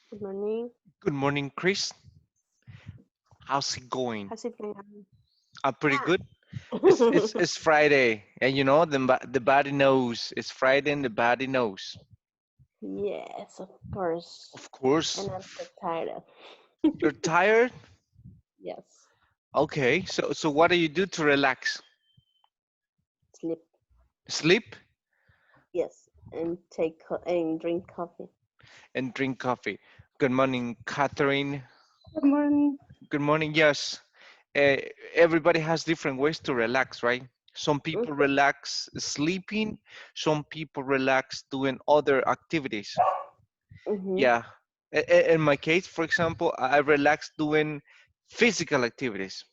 Good morning. Good morning, Chris. How's it going? How's it going? Pretty Ah. good. It's Friday, and you know the body knows it's Friday, and the body knows. Yes, of course. Of course, And I'm so tired. you're tired. Yes, Okay, so what do you do to relax? sleep. Sleep Yes, and and drink coffee. and drink coffee. Good morning, Catherine. Good morning. Good morning. Yes, uh, everybody has different ways to relax, right? Some people Mhm, relax sleeping. Some people relax doing other activities. mhm, Yeah. In my case, for example, I relax doing physical activities.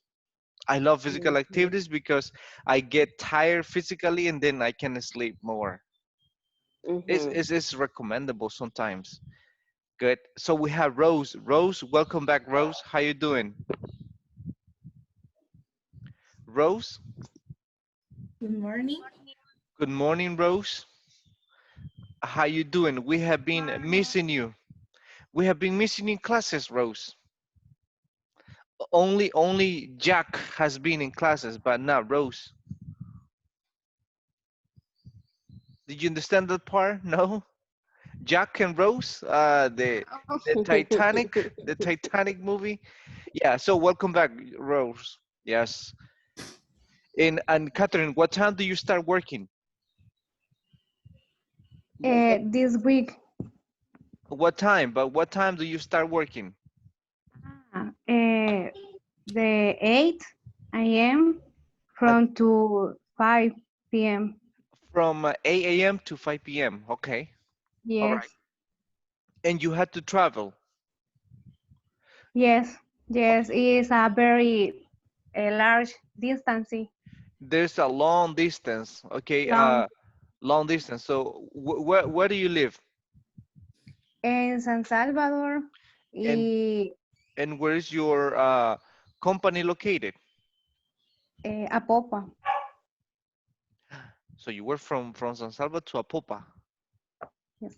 I love physical mhm, activities because I get tired physically and then I can sleep more. mhm. It's recommendable sometimes. Good. So we have Rose. Rose, welcome back, Rose. How you doing? Rose, Good morning. good morning, Rose. How you doing? We have been missing you. We have been missing you in classes, Rose. Only Jack has been in classes, but not Rose. Did you understand that part? No? Jack and Rose, the Titanic movie. Yeah. So welcome back, Rose. Yes. And Catherine, what time do you start working? This week, What time? But what time do you start working? the 8 a.m. At, from to 5 p.m. from 8 a.m. to 5 p.m. Okay. All right. Yes, And you had to travel. yes, yes. Okay. It's a very large distance, There's a long distance. Okay. long Long distance. So where do you live? in San Salvador, And y and where is your company located? Apopa. So you were from San Salvador to Apopa. Yes.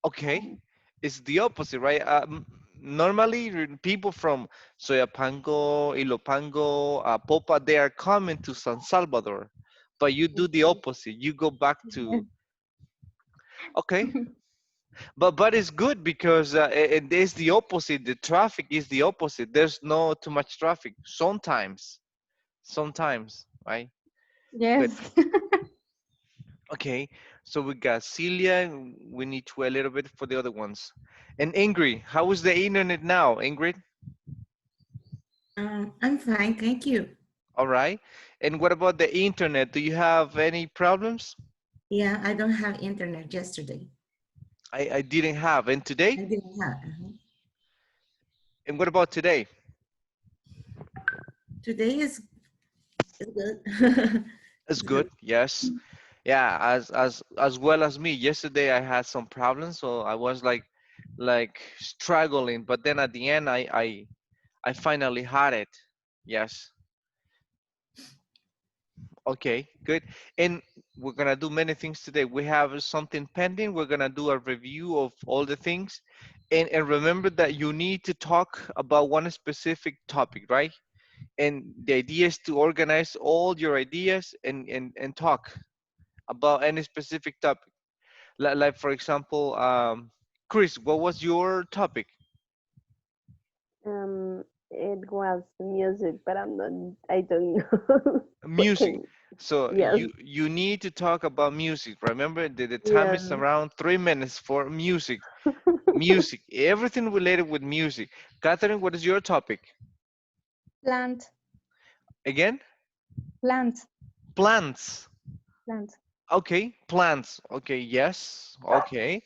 Okay, it's the opposite, right? Normally, people from Soyapango, Ilopango, Apopa, they are coming to San Salvador, but you do the opposite. You go back to. Okay, but it's good because it is the opposite. The traffic is the opposite. There's no too much traffic. Sometimes, right? Good. Yes. Okay, so we got Celia. We need to wait a little bit for the other ones. And Ingrid, how is the internet now, Ingrid? I'm fine, thank you. All right. And what about the internet? Do you have any problems? Yeah, I don't have internet yesterday. I didn't have. And today? I didn't have. And what about today? Today is good. It's Good. good. Yes. Yeah, as well as me. Yesterday I had some problems, so I was like struggling, but then at the end I finally had it. Yes. Okay, good. And we're gonna do many things today. We have something pending. We're gonna do a review of all the things. And remember that you need to talk about one specific topic, right? And the idea is to organize all your ideas and talk about any specific topic. Like for example, Chris, what was your topic? it was music, but I'm not. I don't know. What Music. can? So Yes, you need to talk about music. Remember the time is yeah. around 3 minutes for music. Music, everything related with music. Catherine, what is your topic? Plant, Again? plant, Plants. plant. Okay, plants. Okay, yes. Okay.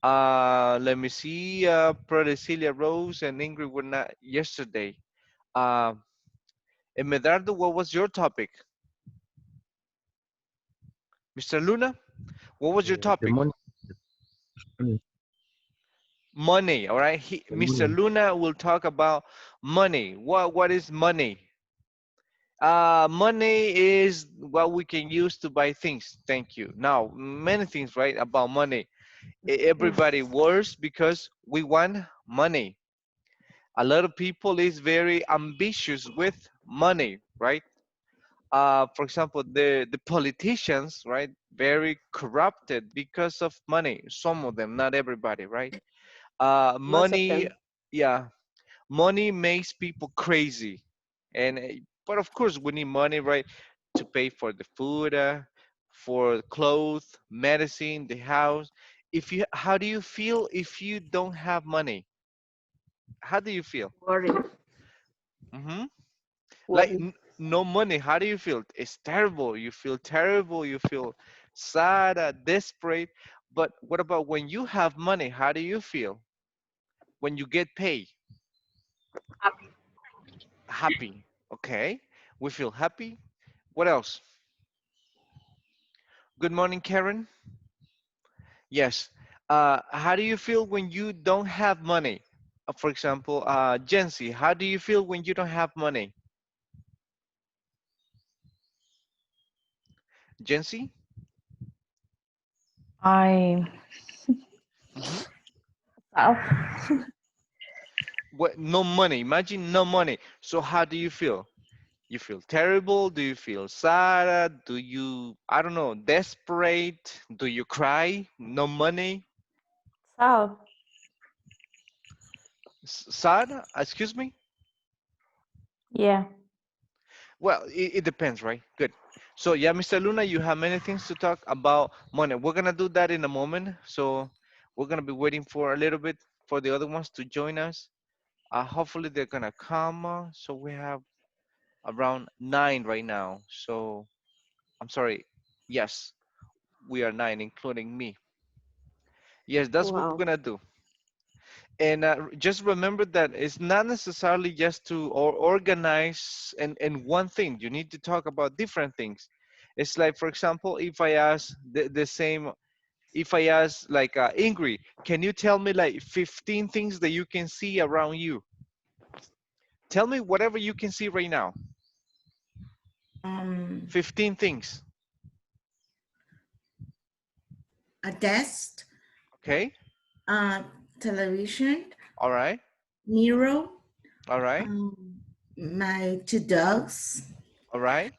Let me see. Prodecilia Rose and Ingrid were not yesterday. Uh, and Medardo, what was your topic? Mr. Luna, what was your The topic? money, money, Money. All right. the Mr. money. Luna will talk about money. What is money? Money is what we can use to buy things. Thank you. Now, many things, right, about money. Everybody works because we want money. A lot of people is very ambitious with money, right? For example, the politicians, right, very corrupted because of money. Some of them, not everybody, right? Most of Money, them. yeah, money makes people crazy, and but of course we need money, right, to pay for the food, for clothes, medicine, the house. If you, how do you feel if you don't have money? How do you feel? Worry. Hmm. Like Worry. no money, how do you feel? It's terrible. You feel terrible, you feel sad, desperate. But what about when you have money? How do you feel when you get paid? Happy. Okay, we feel happy. What else? Good morning, Karen. Yes. How do you feel when you don't have money? For example, Jency, how do you feel when you don't have money? Jency? I Hmm. oh, What? No money. Imagine no money. So how do you feel? You feel terrible? Do you feel sad? Do you, I don't know, desperate? Do you cry? No money? so Sad? Excuse me? yeah. Well, it depends, right? Good. So yeah, Mr. Luna, you have many things to talk about money. We're gonna do that in a moment. So we're gonna be waiting for a little bit for the other ones to join us. Hopefully they're gonna come. So we have around 9 right now. So I'm sorry. Yes, we are 9, including me. Yes, that's what we're Wow. gonna do. And just remember that it's not necessarily just to or organize and one thing. You need to talk about different things. It's like, for example, if I ask the same, if I ask like Ingrid, can you tell me like 15 things that you can see around you? Tell me whatever you can see right now. Um, 15 things. a desk, Okay. uh, television, All right. mirror, All right. um, my two dogs, All right.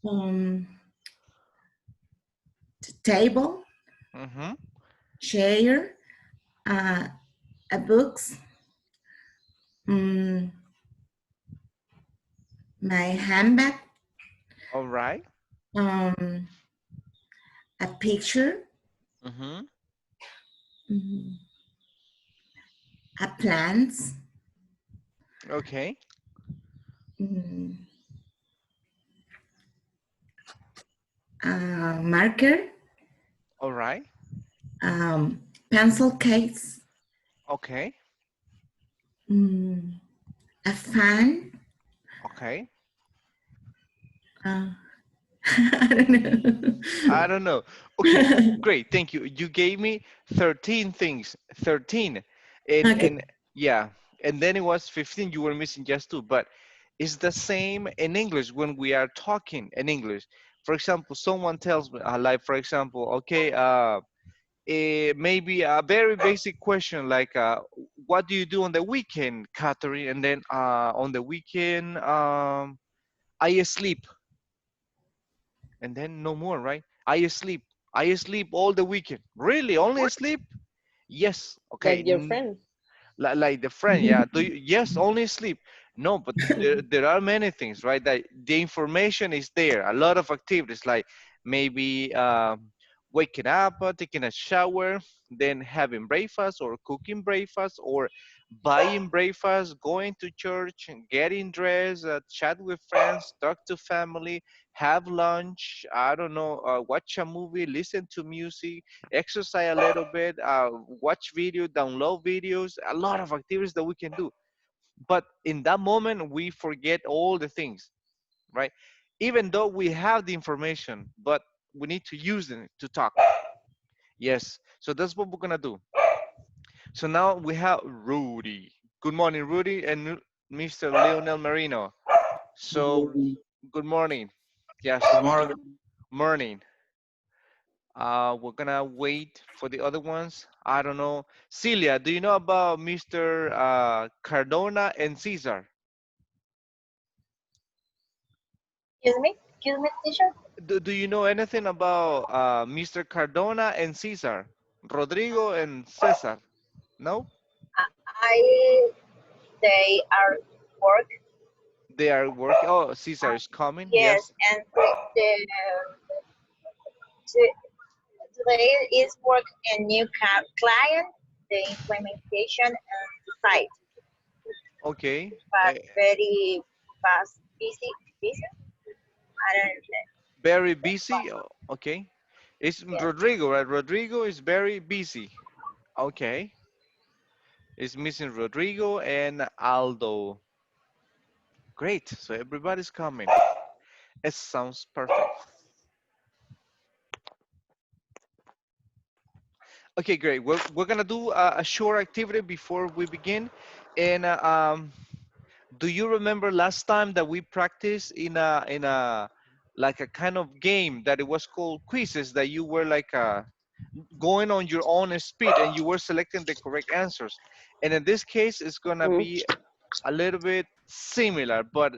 um, table, Mm-hmm. chair, uh, a books, um, my handbag, All right. um, a picture, Mm-hmm. mm, a plants, Okay. mm, a marker, All right. pencil case, Okay. mm, a fan. Okay. Uh, I don't I know. don't know. Okay, great. Thank you. You gave me 13 things. 13. Okay. And yeah, and then it was 15. You were missing just two, but it's the same in English when we are talking in English. For example, someone tells me, like, for example, okay, maybe a very basic question like, what do you do on the weekend, Catherine? And then on the weekend, I sleep, and then no more, right? I sleep. I sleep all the weekend. Really? Only sleep? Yes. Okay. Like your friend. Like the friend, yeah. Do you, yes, only sleep. No, but there are many things, right? That the information is there. A lot of activities, like maybe waking up, taking a shower, then having breakfast or cooking breakfast or buying breakfast, going to church, and getting dressed, chat with friends, talk to family, have lunch. I don't know, watch a movie, listen to music, exercise a little bit, watch video, download videos, a lot of activities that we can do. But in that moment, we forget all the things, right? Even though we have the information, but we need to use it to talk. Yes. So that's what we're gonna do. So now we have Rudy. Good morning, Rudy and Mr. Leonel Marino. Good So morning. good morning. Good Yes. morning. Morning. We're gonna wait for the other ones. I don't know. Celia, do you know about Mr. Cardona and Caesar? Excuse me, teacher. Do you know anything about Mr. Cardona and Caesar? Rodrigo and Cesar? No? I they are work. They are working. Oh, Caesar is coming. Yes, Yes. and to- today is work a new client, the implementation and the site, Okay. but very fast, busy. I don't know. Very busy. Oh, okay. It's Yes. Rodrigo, right? Rodrigo is very busy. Okay. It's missing Rodrigo and Aldo. Great. So everybody's coming. It sounds perfect. Okay, great. We're gonna do a short activity before we begin. And do you remember last time that we practiced in a like a kind of game that it was called quizzes that you were like going on your own speed and you were selecting the correct answers. And in this case, it's gonna Mm. be a little bit similar, but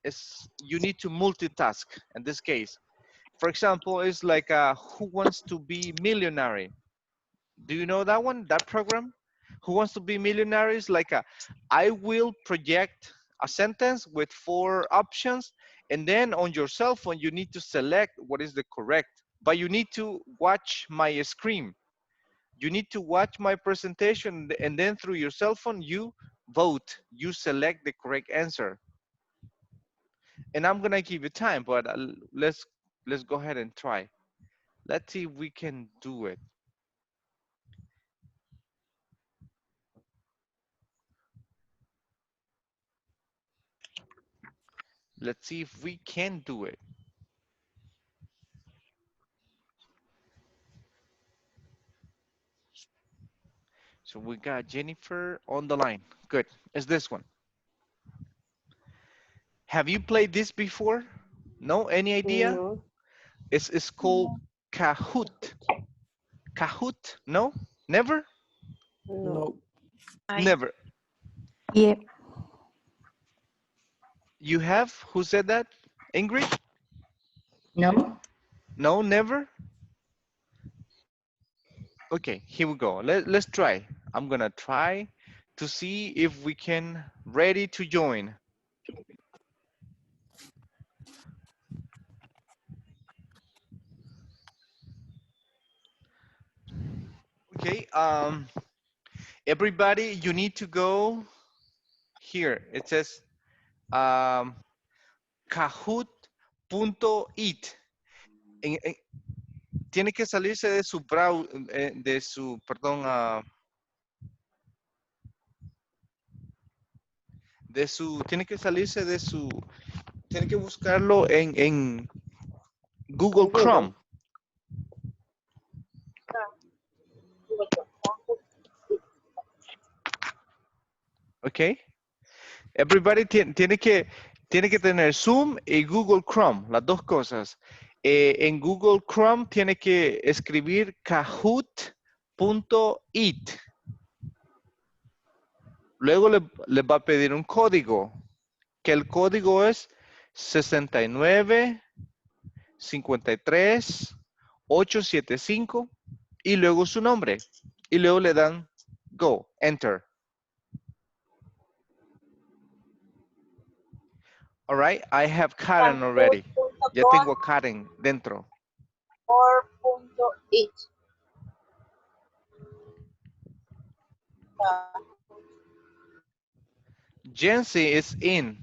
it's you need to multitask in this case. For example, it's like who wants to be millionaire? Do you know that one, that program? Who wants to be millionaire is like I will project a sentence with 4 options, and then on your cell phone, you need to select what is the correct, but you need to watch my screen. You need to watch my presentation, and then through your cell phone, you vote, you select the correct answer. And I'm gonna give you time, but let's go ahead and try. Let's see if we can do it. Let's see if we can do it. So we got Jennifer on the line. Good. It's this one. Have you played this before? No? Any idea? No, It's called Kahoot. Kahoot? No? Never? no. Never. Yeah. You have? Who said that? Ingrid? No? No, never? Okay, here we go. Let's try. I'm gonna try to see if we can ready to join. Okay, everybody, you need to go here. It says kahoot.it. Tiene que salirse de su de su, perdón, tiene que salirse de su, tiene que buscarlo en Google En Chrome. Google. Ok. Everybody tiene que tener Zoom y Google Chrome, las dos cosas. En Google Chrome tiene que escribir kahoot.it. Luego le va a pedir un código, que el código es 69 53 875 y luego su nombre. Y luego le dan go, enter. All right, I have Karen already. Ya tengo a Karen dentro. Or.it. Jency is in.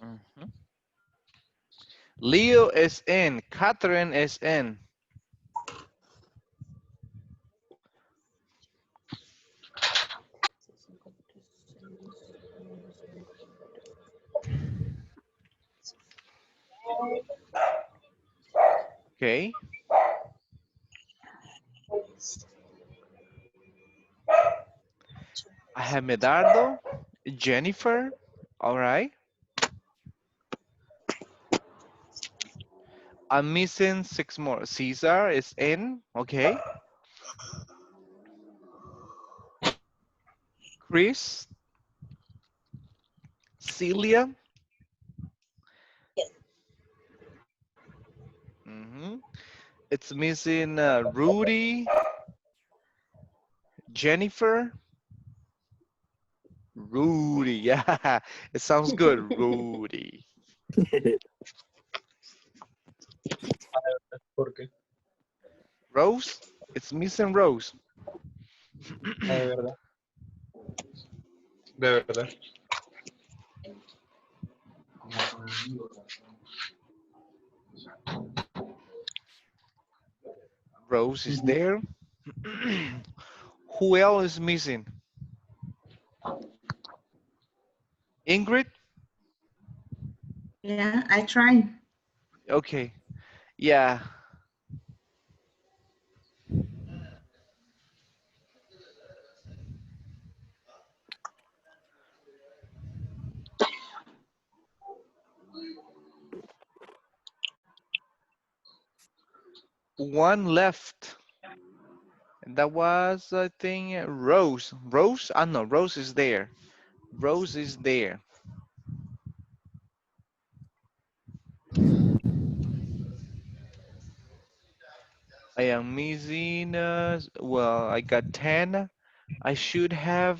Mhm. Leo is in. Catherine is in. Okay. I have Medardo Jennifer. All right. I'm missing 6 more. Caesar is in. Okay. Chris, Celia. Yes. Mhm. It's missing Rudy, Jennifer, Rudy. Yeah, it sounds good. Rudy. ¿Por qué? Rose, it's missing Rose. Ah, de verdad. De verdad. Rose is there. Who else is missing? Ingrid? Yeah, I try. Okay. Yeah. One left. And that was, I think, Rose. Rose? Ah, no, Rose is there. Rose is there. I am missing, well, I got 10. I should have,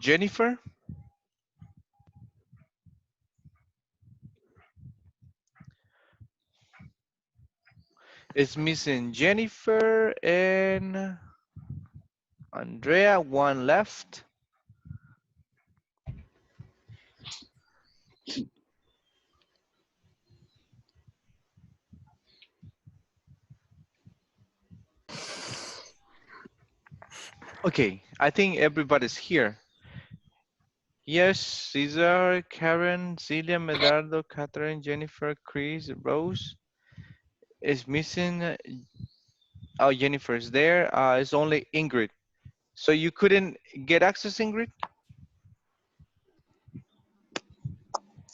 Jennifer. It's missing Jennifer and Andrea, one left. Okay, I think everybody's here. Yes, Cesar, Karen, Celia, Medardo, Catherine, Jennifer, Chris, Rose. Is missing, oh, Jennifer is there. It's only Ingrid. So you couldn't get access, Ingrid?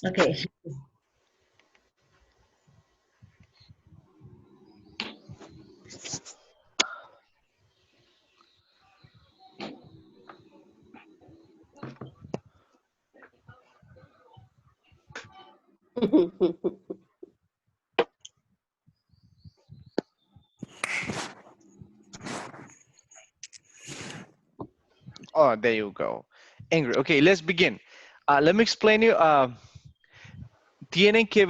Okay. Oh, there you go. Ingrid, okay, let's begin. Let me explain you. Tienen que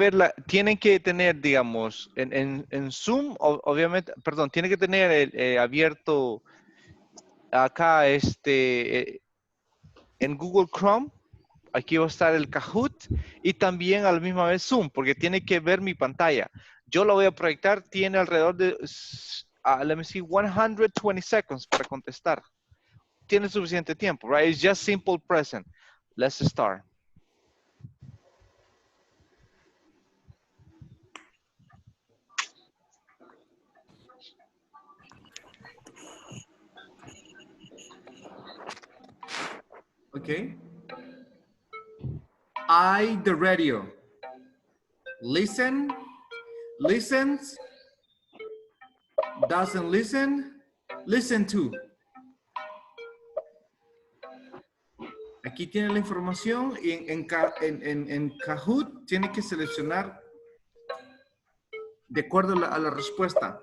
tienen que tener, digamos, en Zoom, obviamente, perdón, tienen que tener abierto acá, en Google Chrome. Aquí va a estar el Kahoot y también a la misma vez Zoom, porque tiene que ver mi pantalla. Yo la voy a proyectar, tiene alrededor de, let me see, 120 seconds para contestar. Tiene suficiente tiempo, right? It's just simple present. Let's start. Okay. I, the radio. Listen, listens, doesn't listen, listen to. Aquí tiene la información y en Kahoot tiene que seleccionar de acuerdo a la respuesta.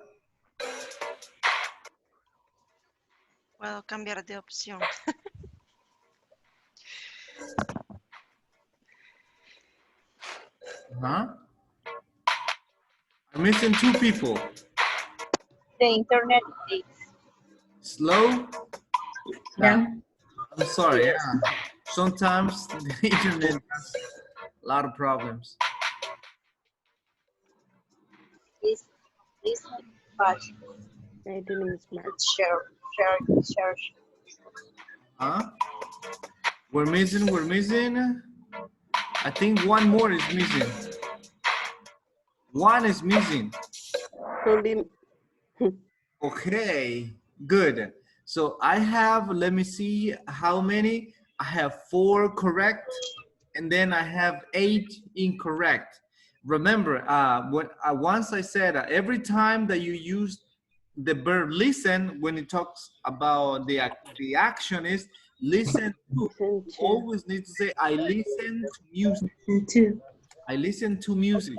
Puedo cambiar de opción. I'm missing 2 people. The internet is Slow. Yeah. I'm sorry, yeah. Sometimes the internet has a lot of problems. listen, but I didn't smart. share. Huh? We're missing. I think one more is missing. One is missing. Only Okay, good. So I have, let me see how many. I have 4 correct, and then I have 8 incorrect. Remember, once I said every time that you use the verb listen, when it talks about the action is listen to. listen You to. always need to say, I listen to music. Two. I listen to music.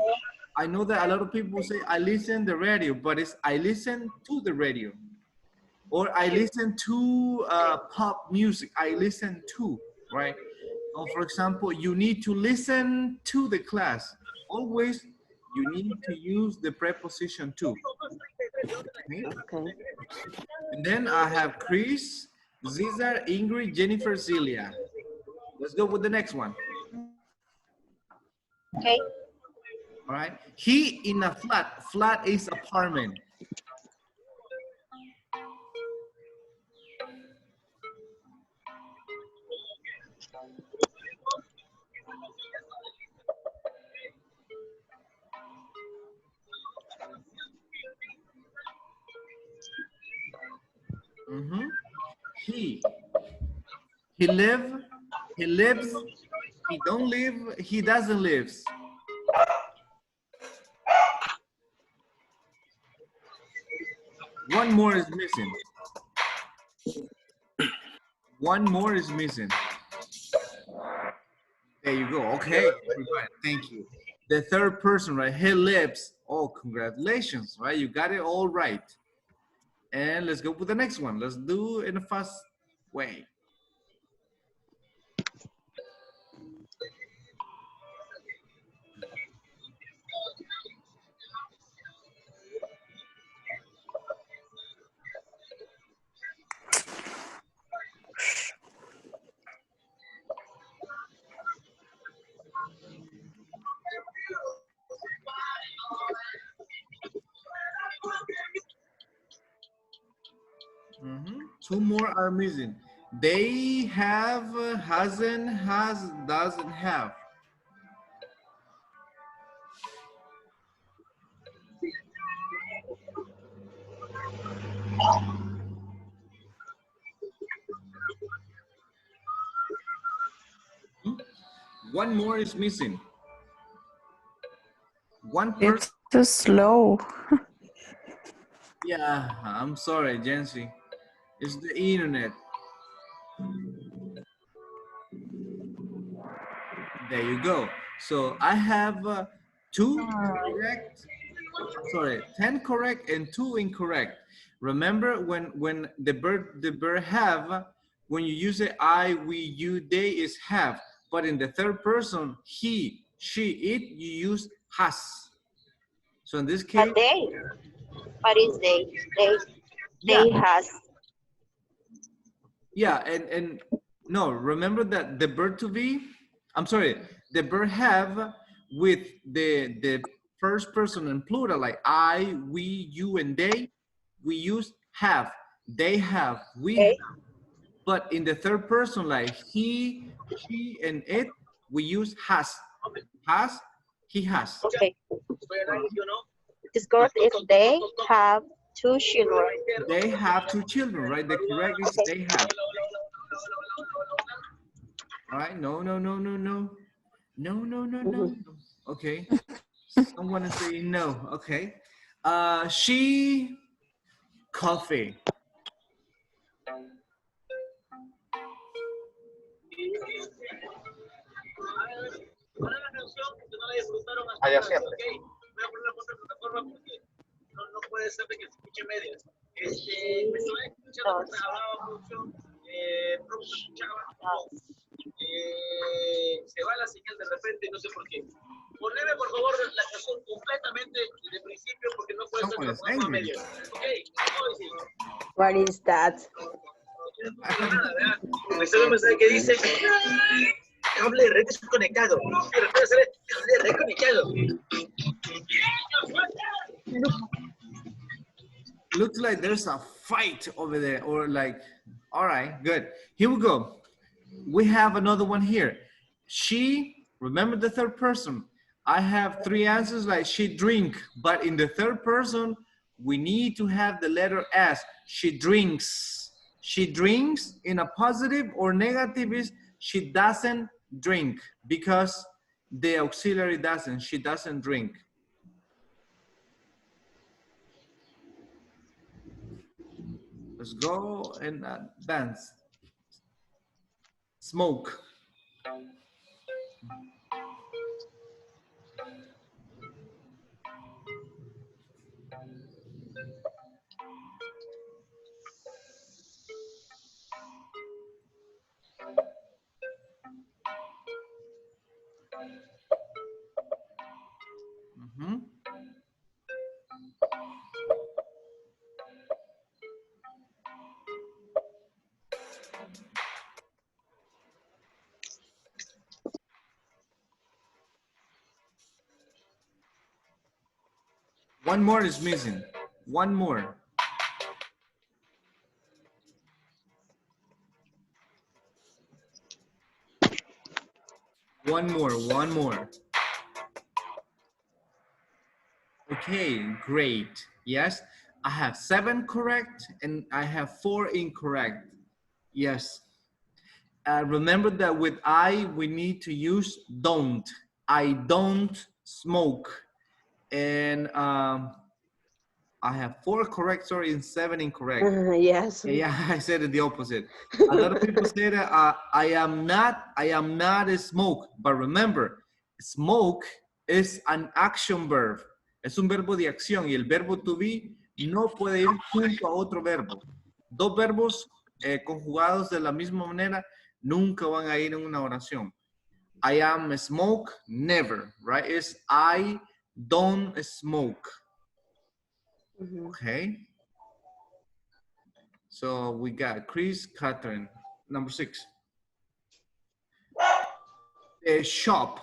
I know that a lot of people say, I listen to the radio, but it's I listen to the radio. Or I listen to pop music. I listen to, right? Or for example, you need to listen to the class. Always, you need to use the preposition to. Okay? Okay. And then I have Chris, Cesar, Ingrid, Jennifer, Celia. Let's go with the next one. Okay. All right. He in a flat. Flat is apartment. Mm-hmm. He lives, he don't live, he doesn't live. One more is missing. One more is missing. There you go. Okay. Thank you. The third person, right? He lives. Oh, congratulations, right? You got it all right. And let's go with the next one. Let's do it in a fast way. Mm-hmm. 2 more are missing. They have, hasn't, has, doesn't have. One more is missing. One person. It's too slow. Yeah, I'm sorry, Jency. It's the internet. There you go. So I have 2 correct. Sorry, 10 correct and 2 incorrect. Remember when the verb have, when you use it I, we, you, they is have. But in the third person, he, she, it, you use has. So in this case, But they. What is they? yeah. They has. Yeah, and no, remember that the verb to be, I'm sorry, the verb have with the first person in plural, like I, we, you, and they, we use have. They have, we have. But in the third person, like he, she, and it, we use has. Has, he has. Okay. It's correct if they have 2 children. They have 2 children, right? The correct is they have. All right, no. No. Okay. Someone is saying no. Okay. She, coffee. Allá siempre. No puede ser de que se escuche medias. Me estaba escuchando que hablaba mucho, se va la señal de repente, no sé por qué. Poneme por favor la canción completamente desde el principio porque no puede ser que lo pongamos a medias. Ok, What is that? Me sale un mensaje que dice cable de red desconectado. Cable de red conectado. Looks like there's a fight over there, or like All right, good. Here we go. We have another one here. She, remember the third person. I have three answers like she drink, but in the third person, we need to have the letter S. She drinks. She drinks in a positive or negative is she doesn't drink because the auxiliary doesn't. She doesn't drink. Let's go and dance. Smoke. Mm-hmm. One more is missing. One more. One more, one more. Okay, great. Yes, I have 7 correct and I have 4 incorrect. Yes. Remember that with I, we need to use don't. I don't smoke. And I have 4 correct, sorry, and 7 incorrect. Yes. Yeah, I said it the opposite. A lot of people say that I am not a smoke, but remember, smoke is an action verb. Es un verbo de acción y el verbo to be no puede ir junto a otro verbo. Dos verbos conjugados de la misma manera nunca van a ir en una oración. I am a smoke, never, right? It's I don't smoke. Okay. So we got Chris, Catherine. Number 6. The shop.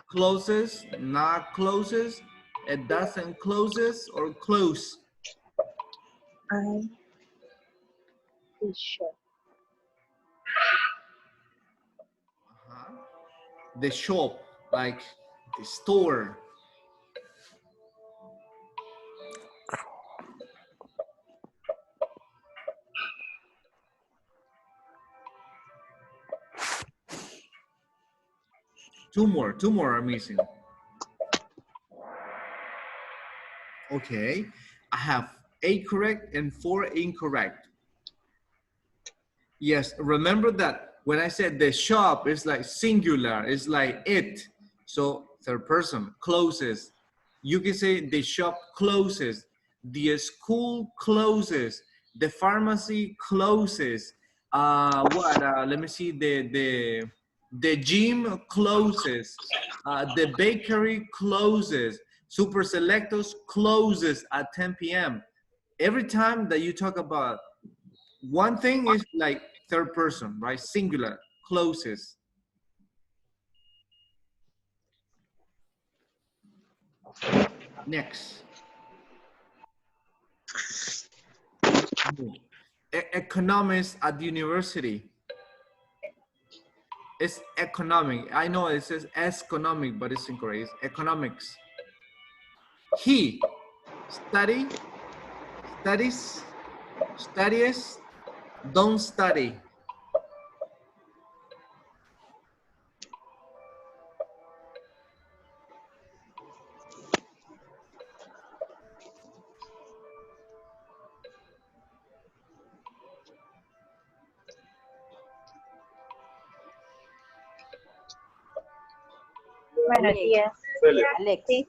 Closes, not closes, it doesn't closes, or close. Sure. The shop, like the store. Two more are missing. Okay, I have 8 correct and 4 incorrect. Yes, remember that when I said the shop is like singular, it's like it. So third person, closes. You can say the shop closes, the school closes, the pharmacy closes. Let me see, the gym closes, the bakery closes, Super Selectos closes at 10 p.m. Every time that you talk about one thing is like third person, right? Singular, closes. Next. Economics at the university. It's economic. I know it says economic, but it's incorrect. It's economics. He studies, studies, don't study. Buenos días. Alex. Sí,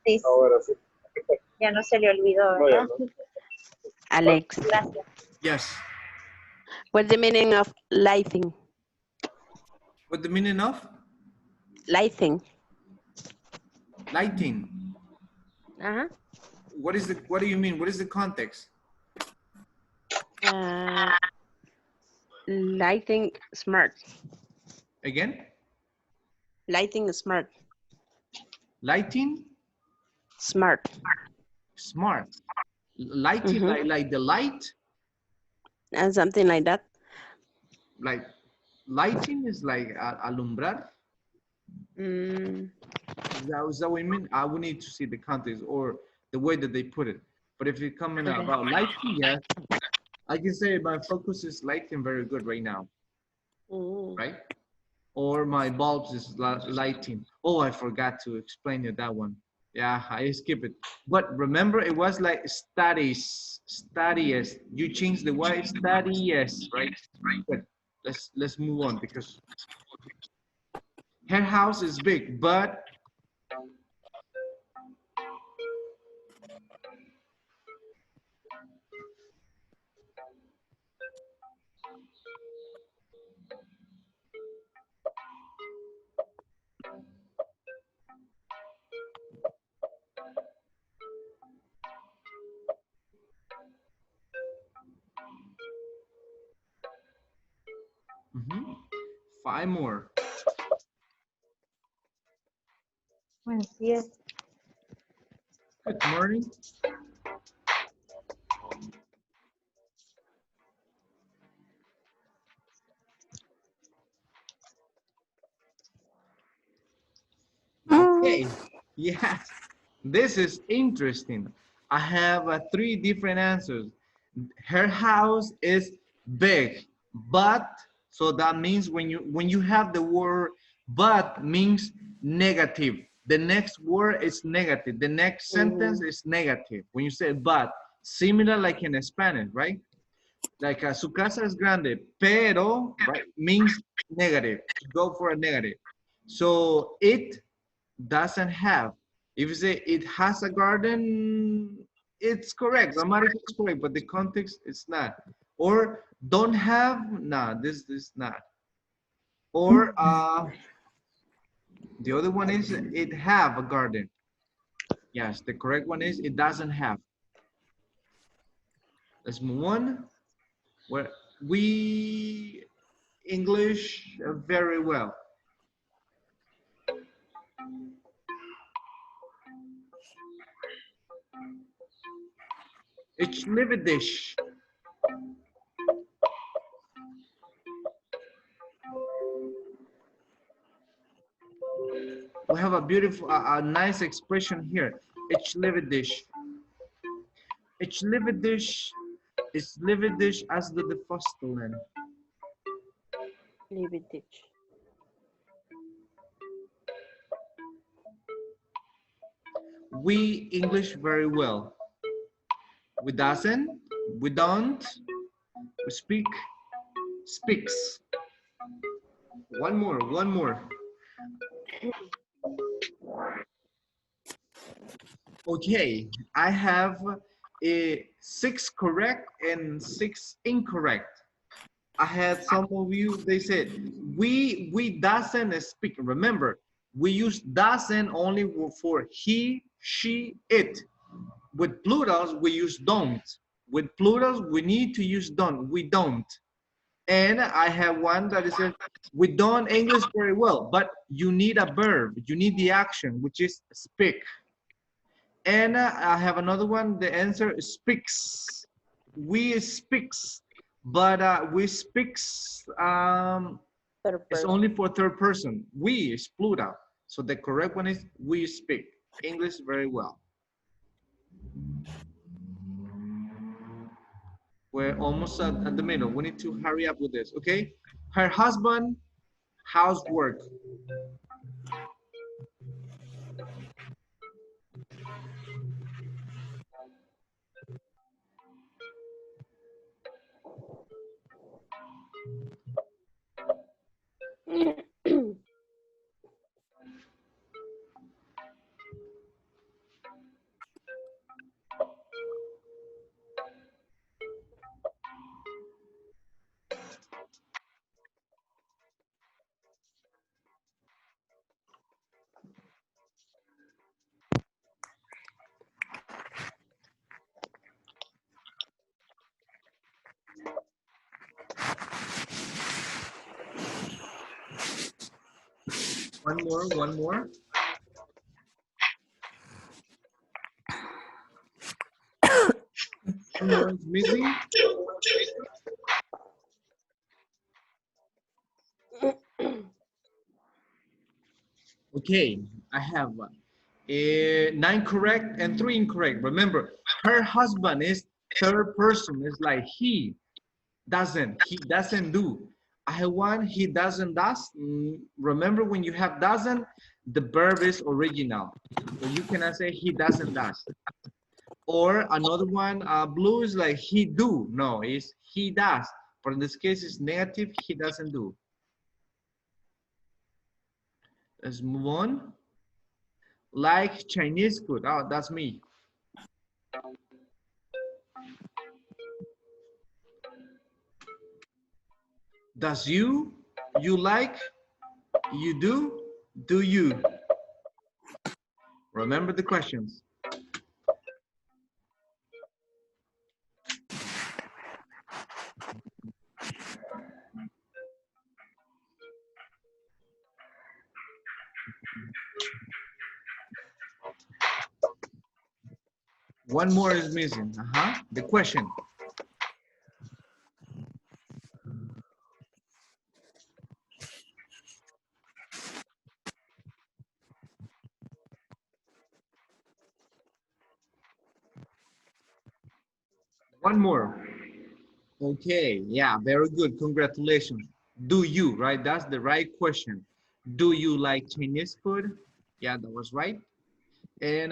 sí. Ahora sí. Ya no se le olvidó, No, ¿verdad? ya no. Alex. Gracias. Yes. What's the meaning of lighting? What the meaning of? Lighting. Lighting. What do you mean? What is the context? Lighting smart. Again? Lighting smart. Lighting? Smart. smart. Lighting, like the light. And something like that. Like lighting is like alumbrar. Is that what you mean? I would need to see the context or the way that they put it. But if you're coming about lighting, yes, I can say my focus is lighting very good right now, right? Or my bulbs is lighting. Oh, I forgot to explain you that one. Yeah, I skip it. But remember, it was like studies. You change the word studies, right? But let's move on because her house is big, but five more. Yes. Good morning. Okay, yes, this is interesting. I have three different answers. Her house is big, but so that means when you have the word but means negative. The next word is negative. The next sentence is negative. When you say but, similar like in Spanish, right? Like su casa es grande, pero, right, means negative. Go for a negative. So it doesn't have. If you say it has a garden, it's correct. Grammatically it's correct, but the context is not. Or don't have, nah, this is not. Or the other one is it have a garden. Yes, the correct one is it doesn't have. Let's move on. Where we English very well. Ich liebe dich. We have a beautiful, a nice expression here. Ich liebe dich. Ich liebe dich. Ich liebe dich as the Fostelen. Liebe dich. We English very well. We doesn't, we don't, we speak, speaks. One more, one more. Okay, I have 6 correct and 6 incorrect. I had some of you, they said, we doesn't speak. Remember, we use doesn't only for he, she, it. With plurals, we use don't. With plurals, we need to use don't. We don't. And I have one that says, we don't English very well, but you need a verb. You need the action, which is speak. And I have another one, the answer is speaks. We speaks, but we speaks, it's only for third person. We is plural. So the correct one is we speak English very well. We're almost at the middle. We need to hurry up with this, okay? Her husband, housework. One more, one more. One more is missing. Okay, I have 9 correct and 3 incorrect. Remember, her husband is third person. It's like he doesn't do. I have one, he doesn't does. Remember, when you have doesn't, the verb is original. So you cannot say he doesn't does. Or another one, blue is like he do. No, it's he does. But in this case, it's negative, he doesn't do. Let's move on. Like Chinese food. Oh, that's me. Does you like, you do you? Remember the questions. One more is missing. The question. One more. Okay, yeah, very good. Congratulations. Do you, right? That's the right question. Do you like Chinese food? Yeah, that was right. And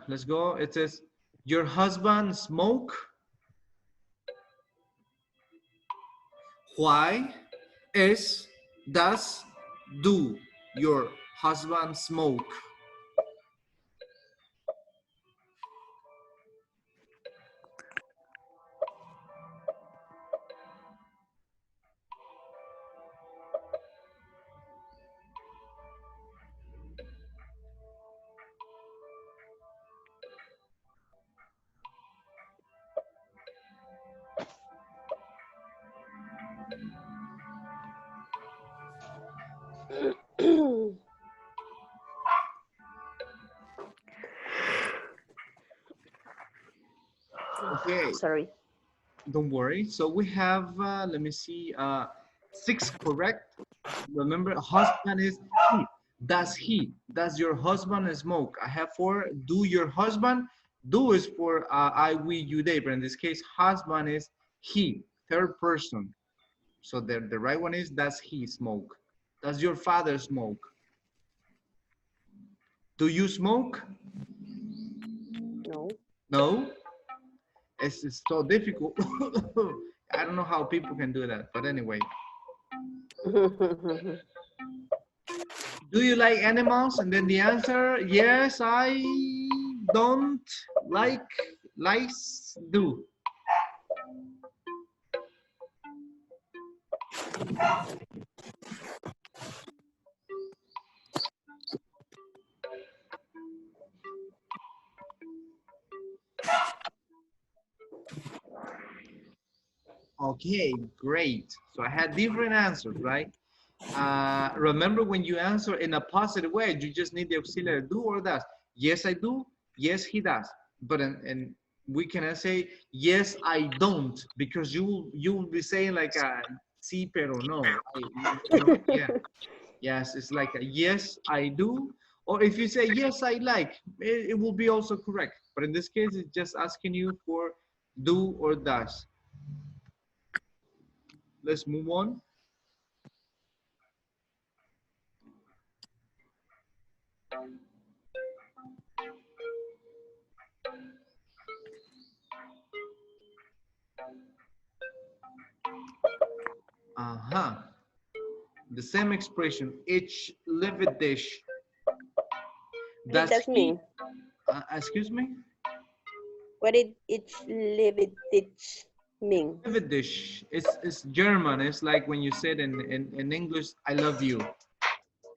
let's go. It says, your husband smoke? Why is, does, do your husband smoke? Okay. Sorry. Don't worry. So we have, let me see, 6 correct. Remember, husband is he. Does your husband smoke? I have 4. Do your husband? Do is for I, we, you, they. But in this case, husband is he, third person. So the right one is, does he smoke? Does your father smoke? Do you smoke? No. No. It's so difficult. I don't know how people can do that, but anyway. Do you like animals? And then the answer, yes, I don't like lice, do. Okay, great. So I had different answers, right? Remember, when you answer in a positive way, you just need the auxiliary do or does. Yes, I do. Yes, he does. But and we cannot say yes, I don't, because you will be saying like a sí, pero no. Yeah. Yes, it's like a yes, I do. Or if you say yes, I like, it will be also correct. But in this case, it's just asking you for do or does. Let's move on. The same expression, each livid dish. What does mean? Excuse me? What did each livid dish mean? Livid dish. It's German. It's like when you said in English, I love you.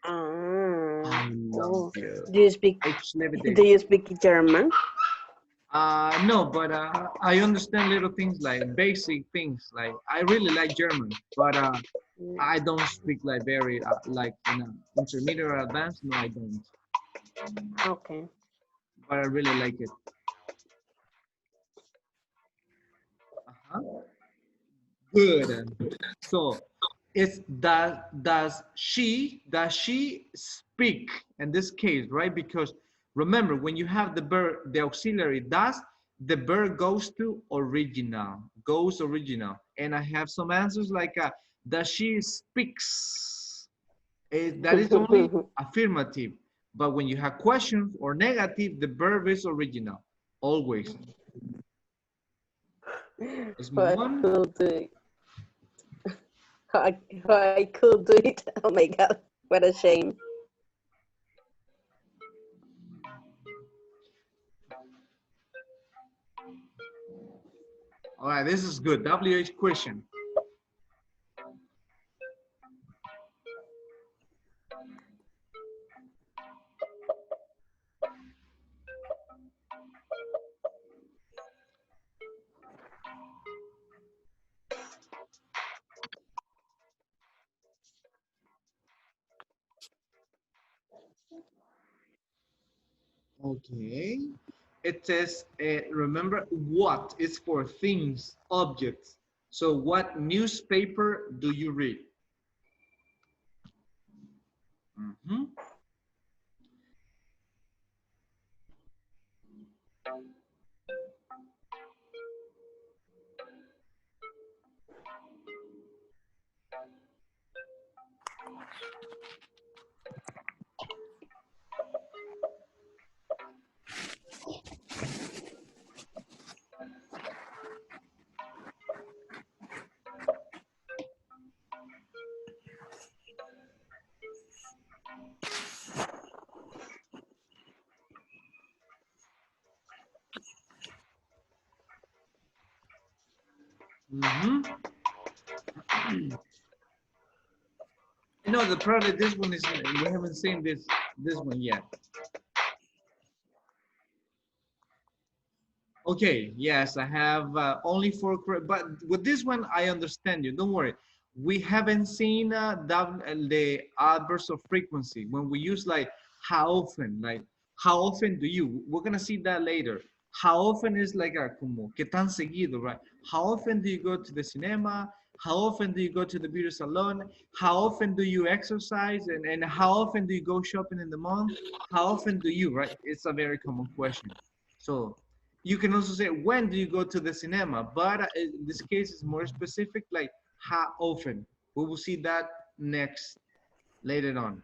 I love you. Do you speak? Each livid dish. Do you speak German? No, but I understand little things, like basic things. Like I really like German, but I don't speak like very like intermediate or advanced. No, I don't. Okay. But I really like it. Good. So it's does she speak in this case, right? Because remember, when you have the verb, the auxiliary does, the verb goes to original, goes original. And I have some answers like does she speaks? That is only affirmative. But when you have questions or negative, the verb is original, always. Let's move How I on. could do it. How I could do it. Oh my God, what a shame. All right, this is good. WH question. Okay. It says, remember, what is for things, objects. So what newspaper do you read? Mhm. Mhm. No, the probably this one is, we haven't seen this one yet. Okay, yes, I have only four correct, but with this one, I understand you. Don't worry. We haven't seen the adverbs of frequency when we use like how often do you? We're gonna see that later. How often is like a como que tan seguido, right? How often do you go to the cinema? How often do you go to the beauty salon? How often do you exercise? And how often do you go shopping in the mall? How often do you, right? It's a very common question. So you can also say, when do you go to the cinema? But in this case, it's more specific, like how often. We will see that next, later on.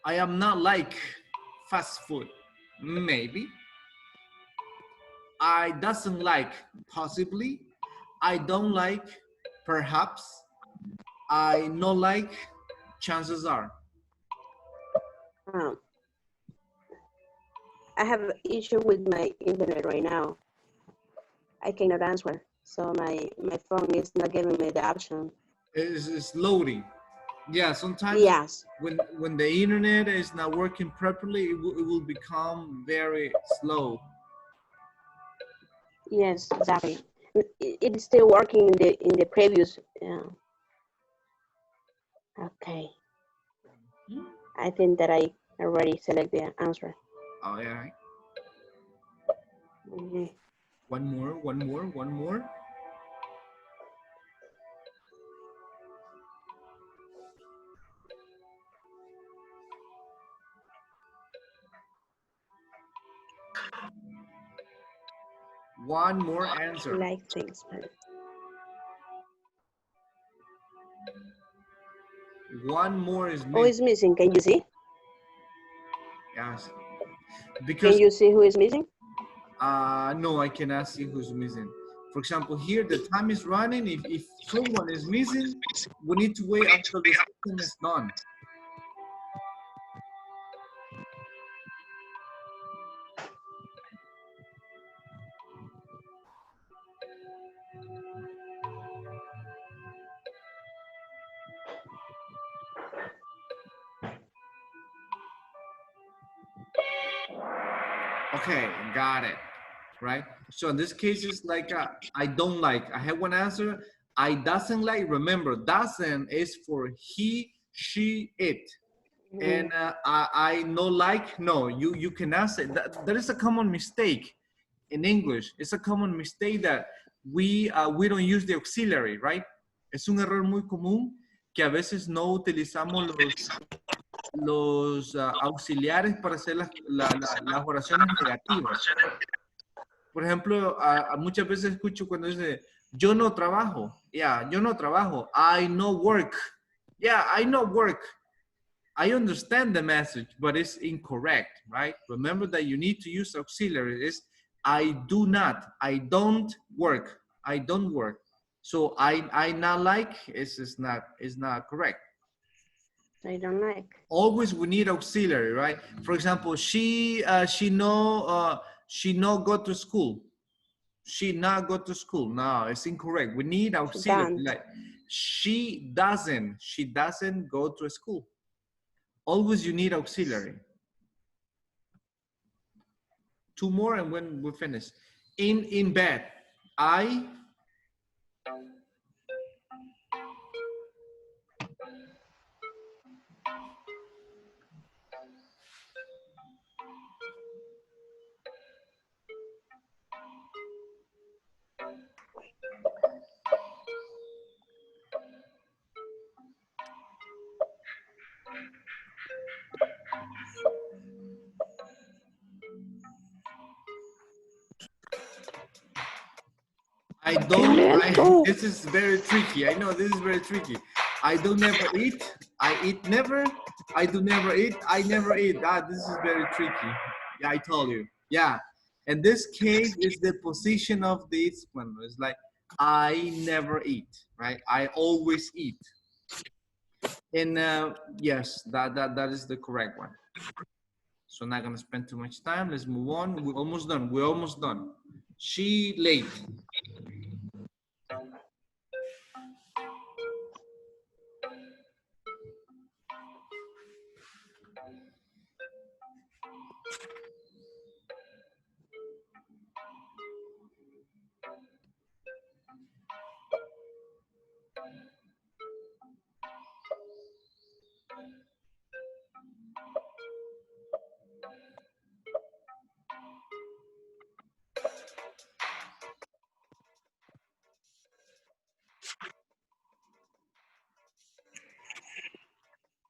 I am not like fast food. Maybe. I doesn't like, possibly. I don't like, perhaps. I not like, chances are. Um, I have an issue with my internet right now. I cannot answer. So my phone is not giving me the option. It's loading. Yeah, sometimes Yes. when the internet is not working properly, it will become very slow. Yes, exactly. It is still working in the previous. Okay. I think that I already select the answer. Oh yeah. Okay. One more. One more answer. Like things. One more is Oh, missing. it's missing. Can you see? Yes. Can Because you see who is missing? no, I cannot see who's missing. For example, here the time is running. If someone is missing, we need to wait until the system is done. Okay, got it. Right? So in this case, it's like I don't like. I have one answer. I doesn't like. Remember, doesn't is for he, she, it. And I no like, no, you cannot say that. That is a common mistake in English. It's a common mistake that we don't use the auxiliary, right? Es un error muy común que a veces no utilizamos los auxiliares para hacer las oraciones negativas. Por ejemplo, muchas veces escucho cuando dice, yo no trabajo. Yeah, yo no trabajo. I no work. Yeah, I no work. I understand the message, but it's incorrect, right? Remember that you need to use auxiliary. It's I do not, I don't work. I don't work. So I not like is not correct. I don't like. Always we need auxiliary, right? For example, she no go to school. She not go to school. No, it's incorrect. We need auxiliary. Like she doesn't go to school. Always you need auxiliary. Two more and when we finish. In bed, I this is very tricky. I know this is very tricky. I don't never eat. I eat never. I do never eat. I never eat. This is very tricky. Yeah, I told you. Yeah. In this case, it's the position of this one. It's like, I never eat, right? I always eat. And yes, that is the correct one. So I'm not gonna spend too much time. Let's move on. We're almost done. We're almost done. She late.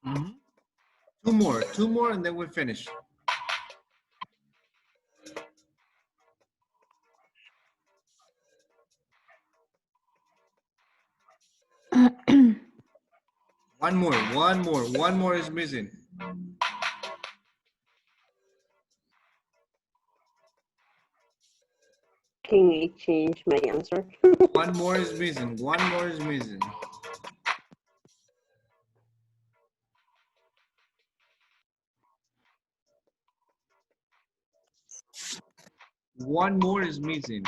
Mm-hmm. Two more, and then we're finished. One more is missing. Can I change my answer? One more is missing. One more is missing. One more is missing.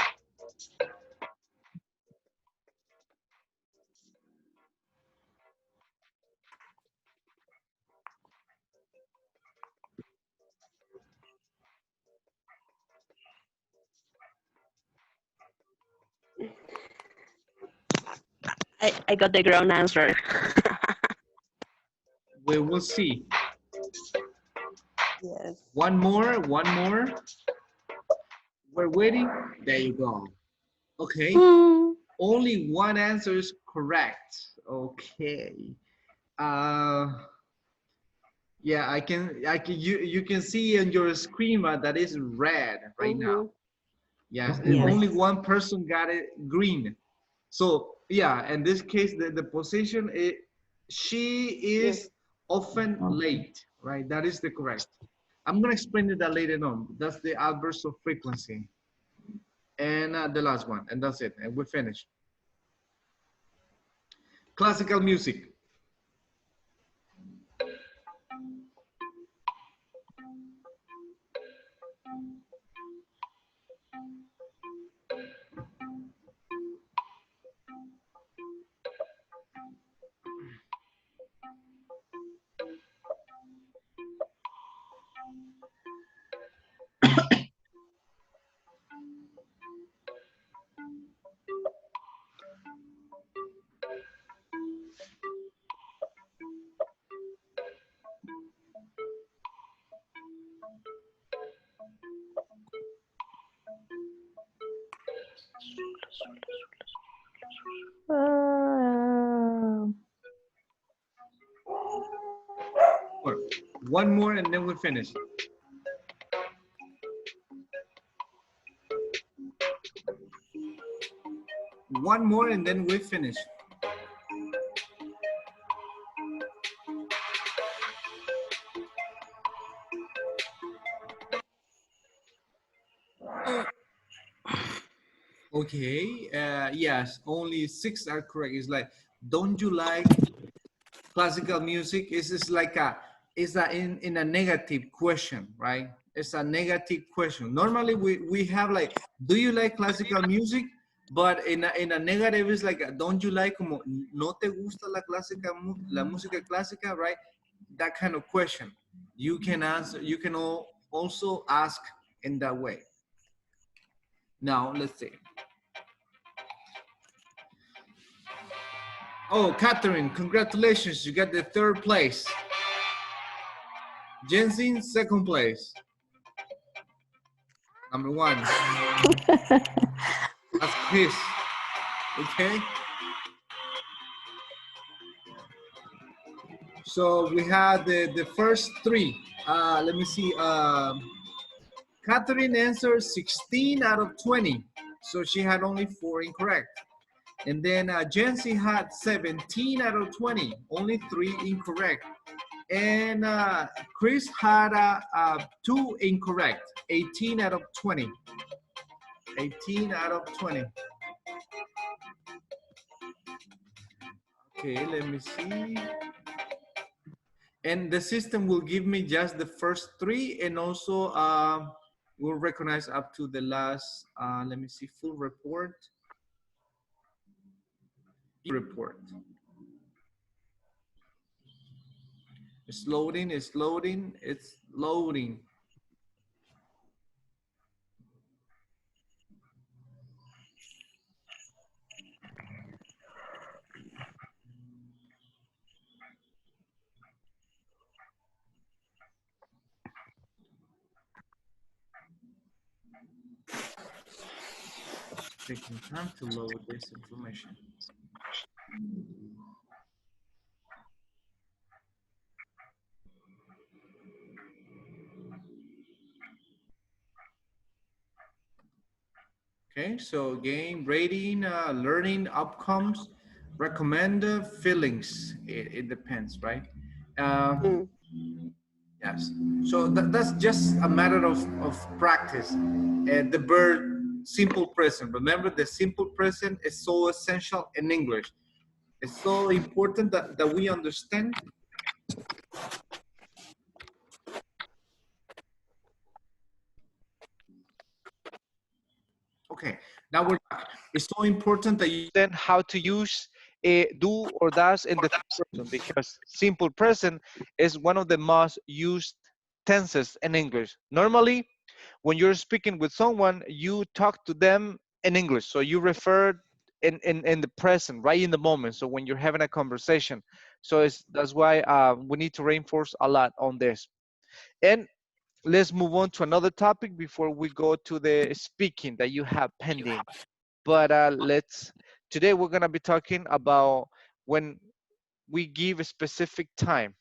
I got the wrong answer. We will see. Yes. One more. We're waiting. There you go. Okay. Only one answer is correct. Okay. Yeah, I can you can see on your screen that is red right now. Yes, and only one person got it green. So yeah, in this case, the position is she is often late, right? That is the correct. I'm gonna explain that later on. That's the adverse of frequency. And the last one, and that's it, and we're finished. Classical music. One more and then we finish. One more and then we finish. Okay, yes, only 6 are correct. It's like, don't you like classical music? It's like in a negative question, right? It's a negative question. Normally we have like, do you like classical music? But in a negative, it's like, don't you like, como, no te gusta la música clásica, right? That kind of question. You can answer, you can also ask in that way. Now, let's see. Oh, Catherine, congratulations. You got the 3rd place. Jensen, 2nd place. Number 1. That's Chris. Okay. So we had the first 3. Let me see. Catherine answered 16 out of 20. So she had only 4 incorrect. And then Jency had 17 out of 20, only 3 incorrect. And Chris had 2 incorrect, 18 out of 20. 18 out of 20. Okay, let me see. And the system will give me just the first 3 and also will recognize up to the last, let me see, full report. Report. It's loading, it's loading, it's loading. Taking time to load this information. Okay, so again, rating, learning outcomes, recommended feelings. It depends, right? Yes. So that's just a matter of practice. And the verb simple present. Remember, the simple present is so essential in English. It's so important that we understand. Okay, now it's so important that you Then how to use do or does in the third person, because simple present is one of the most used tenses in English. Normally, when you're speaking with someone, you talk to them in English. So you refer in the present, right in the moment. So when you're having a conversation. So that's why we need to reinforce a lot on this. And let's move on to another topic before we go to the speaking that you have pending. But today we're gonna be talking about when we give a specific time.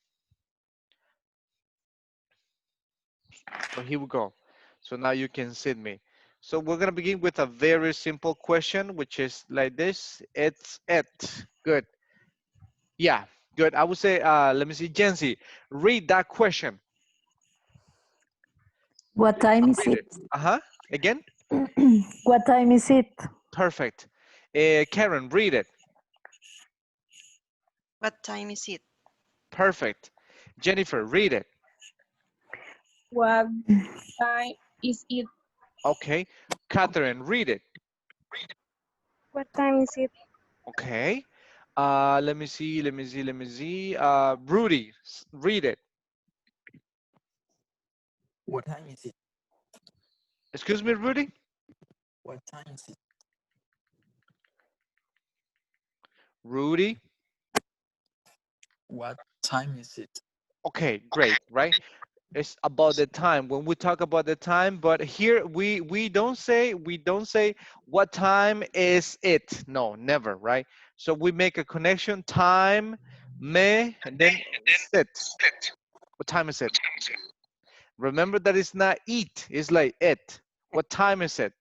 So here we go. So now you can see me. So we're gonna begin with a very simple question, which is like this. It's it. Good. Yeah, good. I would say, let me see, Jency, read that question. What time is Read it? it. Uh-huh. Again? What time is it? Perfect. Karen, read it. What time is it? Perfect. Jennifer, read it. What time is it? Okay. Catherine, read it. What time is it? Okay. Let me see. Rudy, read it. What time is it? Excuse me, Rudy? What time is it? Rudy? What time is it? Okay, great, right? It's about the time when we talk about the time, but here we don't say what time is it. No, never, right? So we make a connection, time, me, and then sit. What time is it? Remember that it's not eat, it's like it. What time is it?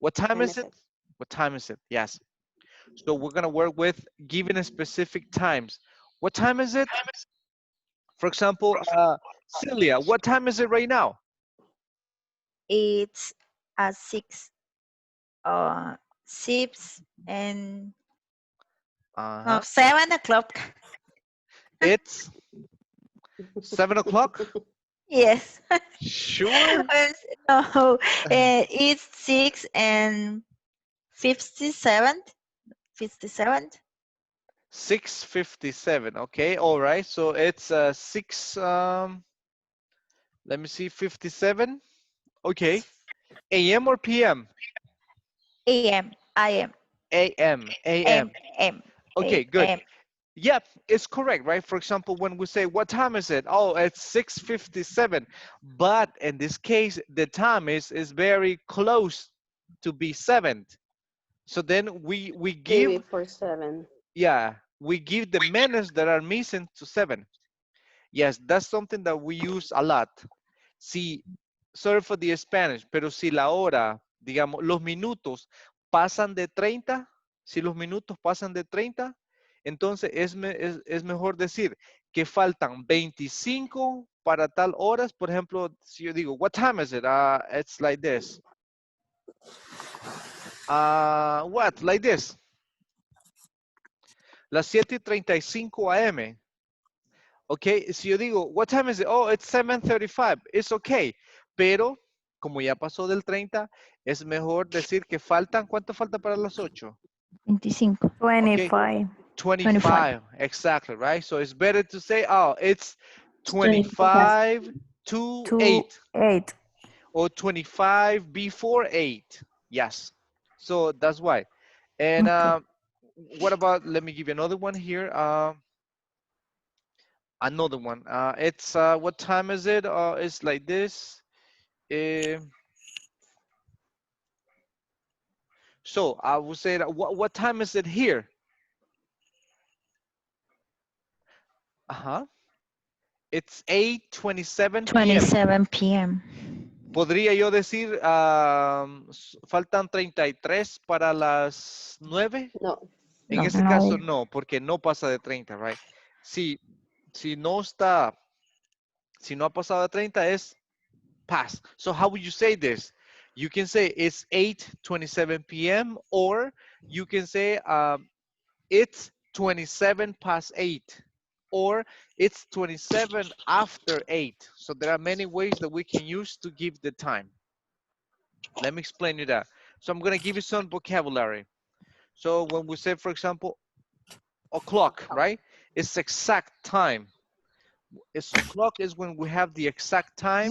What time Time is is it? it? What time is it? Yes. So we're gonna work with giving a specific times. What time is it? For example, Celia, what time is it right now? It's at 6 and no, Uh-huh. 7 o'clock. It's 7 o'clock. Yes. Sure. No, it's 6 and 57. 57. 6:57. Okay. All right. So it's 6. Let me see. 57. Okay. AM or PM? A.M. I am. AM. M. AM. M. Okay. Good. A.M. Yep, it's correct, right? For example, when we say, what time is it? Oh, it's 6:57. But in this case, the time is very close to be 7. So then we give, 3 before 7. yeah, we give the minutes that are missing to 7. Yes, that's something that we use a lot. Si, sorry for the Spanish, pero si la hora, digamos, los minutos pasan de 30, si los minutos pasan de 30, entonces es mejor decir que faltan 25 para tal horas. Por ejemplo, si yo digo, what time is it? It's like this. What? Like this. Las 7:35 AM. Okay, si yo digo, what time is it? Oh, it's 7:35. It's okay. Pero, como ya pasó del 30, es mejor decir que faltan, ¿cuánto falta para las 8? 25. Okay, 25. 25. Exactly, right? So it's better to say, oh, it's 25. 25 to 2, 8 8. or 25 before 8. Yes. So that's why. And Okay. what about, let me give you another one here. Another one. It's what time is it? It's like this. Eh, so I would say that what time is it here? Uh-huh. It's 8:27 p.m. 27 p.m. Podría yo decir, faltan 33 para las 9. No. En No. ese caso No. no, porque no pasa de 30, right? Si, si no está, si no ha pasado de 30 es pass. So how would you say this? You can say it's 8:27 p.m. or you can say it's 27 past 8 or it's 27 after 8. So there are many ways that we can use to give the time. Let me explain you that. So I'm going to give you some vocabulary. So when we say, for example, o'clock, right? It's exact time. It's o'clock is when we have the exact time,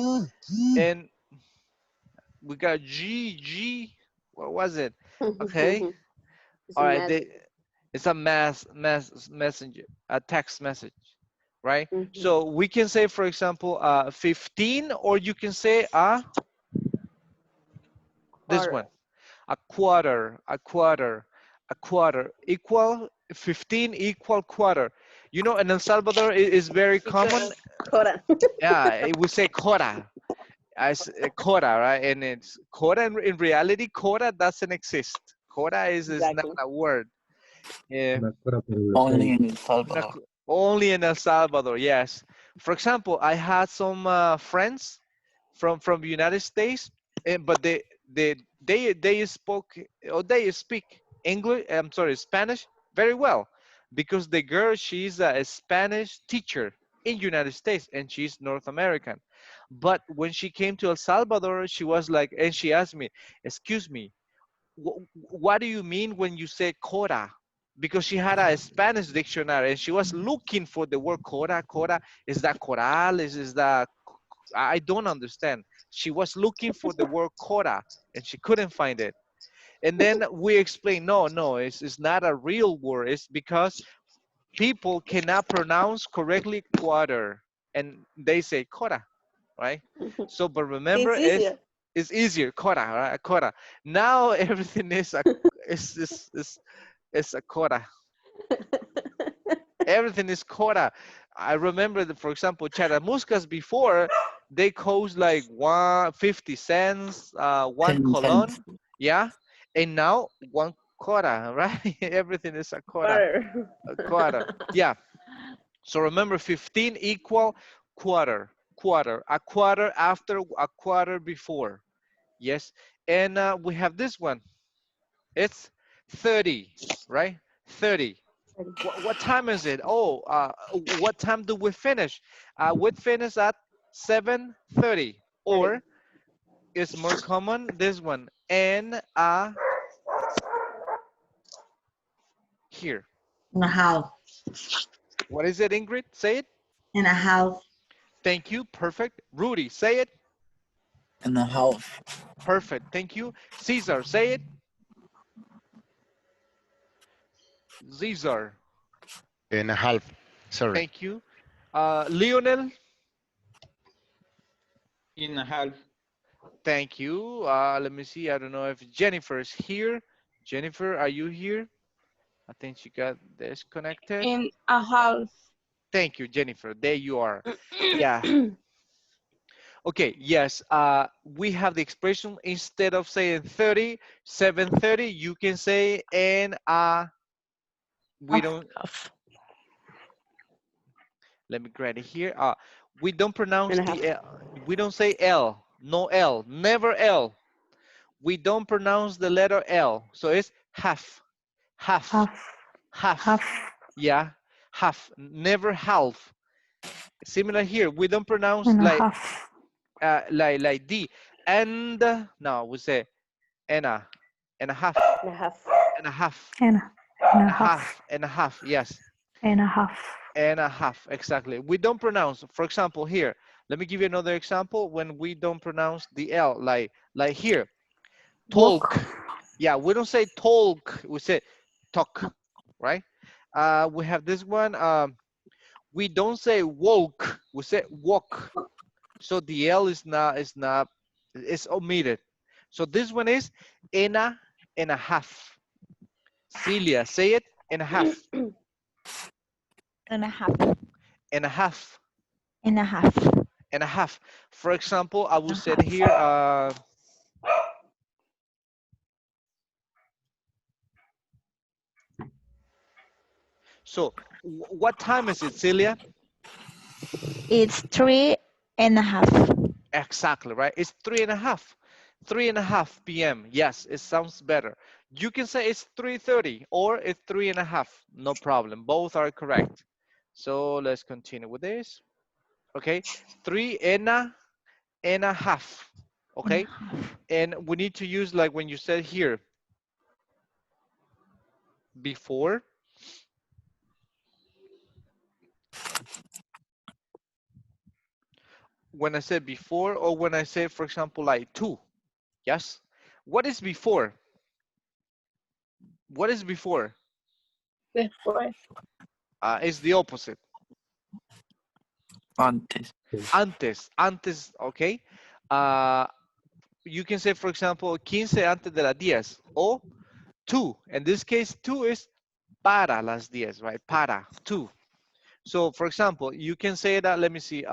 and we got G. What was it? Okay. It's All a right. message. It's a messenger, a text message, right? Mhm. So we can say, for example, 15, or you can say this one, Quarter. a quarter, a quarter, a quarter, equal 15 equal quarter. You know, in El Salvador, it is very common. Because quarter. Yeah, we say quota as quota, right? And it's quota in reality, quota doesn't exist. Quota is not Exactly. a word. Yeah. Only in El Una Salvador. only in El Salvador, yes. For example, I had some friends from the United States, but they spoke or they speak English. I'm sorry, Spanish very well, because the girl, she's a Spanish teacher in United States and she's North American. But when she came to El Salvador, she was like, and she asked me, "Excuse me, what do you mean when you say quota?" Because she had a Spanish dictionary and she was looking for the word quota. Quota, is that coral? Is that, I don't understand. She was looking for the word quota and she couldn't find it. And then we explained, no, it's not a real word. It's because people cannot pronounce correctly quarter and they say quota. right? So, but remember, It's easier. it's easier, quarter, right? Quarter. Now everything is a is a quarter. Everything is quarter. I remember that, for example, charamuscas before they cost like 1.50 cents, 1 10 colon, cents. yeah, and now 1 quarter, right? Everything is a quarter, Quarter. a quarter, yeah. So remember, 15 equal quarter, quarter, a quarter after, a quarter before, yes. And we have this one. It's 30, right? 30. What time is it? Oh, what time do we finish? We finish at 7:30. Or it's more common, this one, and here. And a half. What is it, Ingrid? Say it. And a half. Thank you. Perfect. Rudy, say it. And a half. Perfect. Thank you. Caesar, say it. Caesar. And a half. Sorry. Thank you. Lionel. In a half. Thank you. Let me see. I don't know if Jennifer is here. Jennifer, are you here? I think she got disconnected. In a half. Thank you, Jennifer. There you are. Yeah. Okay, yes. We have the expression, instead of saying 30, 7:30, you can say we don't, let me grab it here. We don't pronounce And a half. the L. We don't say L. No L. Never L. We don't pronounce the letter L. So it's half. Half. Half. Yeah. Half. Never half. Similar here. We don't pronounce like D. And now we say and a half. And a half. And a half. And And a half. And a half. Yes. and a half. And a half. Exactly. We don't pronounce. For example, here. Let me give you another example when we don't pronounce the L. Like here. Talk. Yeah. We don't say talk. We say talk. Right. We have this one. We don't say woke. We say walk. So the L is not, it's omitted. So this one is and a half. Celia, say it, and a half. And a half. And a half. And a half. And a half. For example, I will say here, so what time is it, Celia? It's 3:30. Exactly, right? It's 3:30. 3:30 p.m. Yes, it sounds better. You can say it's 3:30 or it's 3:30. No problem. Both are correct. So let's continue with this. Okay, 3:30. Okay, and we need to use, like when you said here, before. When I say before, or when I say, for example, like 2. Yes. What is before? What is before? Después. It's the opposite. Antes. Antes, okay. You can say, for example, 15 antes de las 10 or 2. In this case, 2 is para las 10, right? Para, 2. So, for example, you can say that, let me see.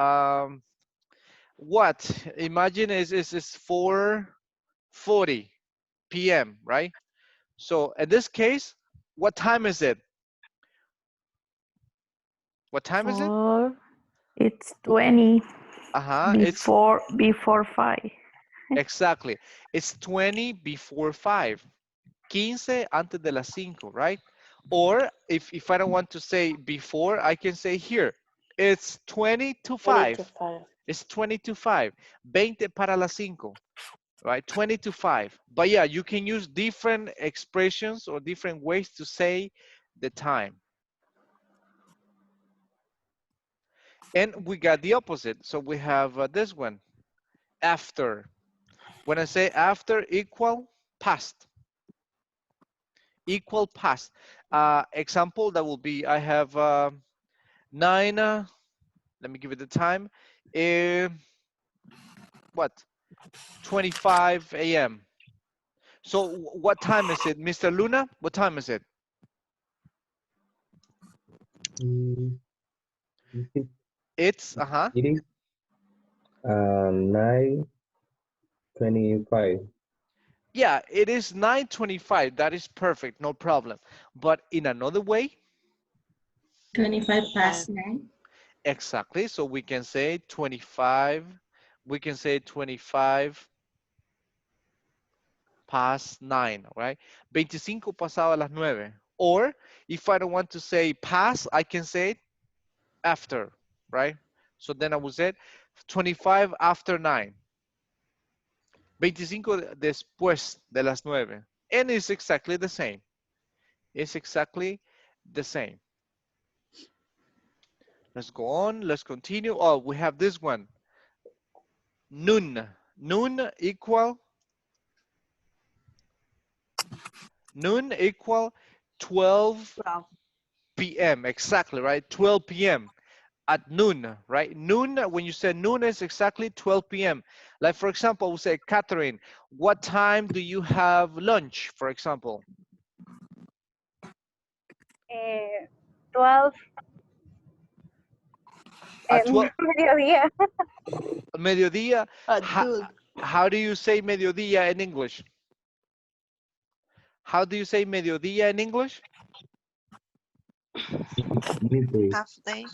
What? Imagine is 4:40 p.m., right? So, in this case, what time is it? What time is it? It's 20 It's before 5. exactly. It's 20 before 5. 15 antes de las 5, right? Or if I don't want to say before, I can say here, it's 20 to 5. 20 to 5. It's 20 to 5. 20 para las 5, right? 20 to 5. But yeah, you can use different expressions or different ways to say the time. And we got the opposite. So we have this one, after. When I say after, equal past. Equal past. Example, that will be, I have 9, let me give it the time. what? 25 a.m. So what time is it, Mr. Luna? What time is it? Mm, It's, It is 9:25. yeah, it is 9:25. That is perfect, no problem. But in another way, 25 past 9. exactly. So we can say 25. We can say 25 past 9, right? 25 pasado a las 9. Or if I don't want to say past, I can say after, right? So then I would say 25 after 9. 25 después de las 9. And it's exactly the same. It's exactly the same. Let's go on. Let's continue. Oh, we have this one. Noon. Noon equal 12 p.m. Exactly, right? 12 p.m. at noon, right? Noon, when you say noon, is exactly 12 p.m. Like, for example, we say, Catherine, what time do you have lunch, for example? 12 At 12, mediodía. mediodía. How do you say mediodía in English? How do you say mediodía in English? Midday. Half day.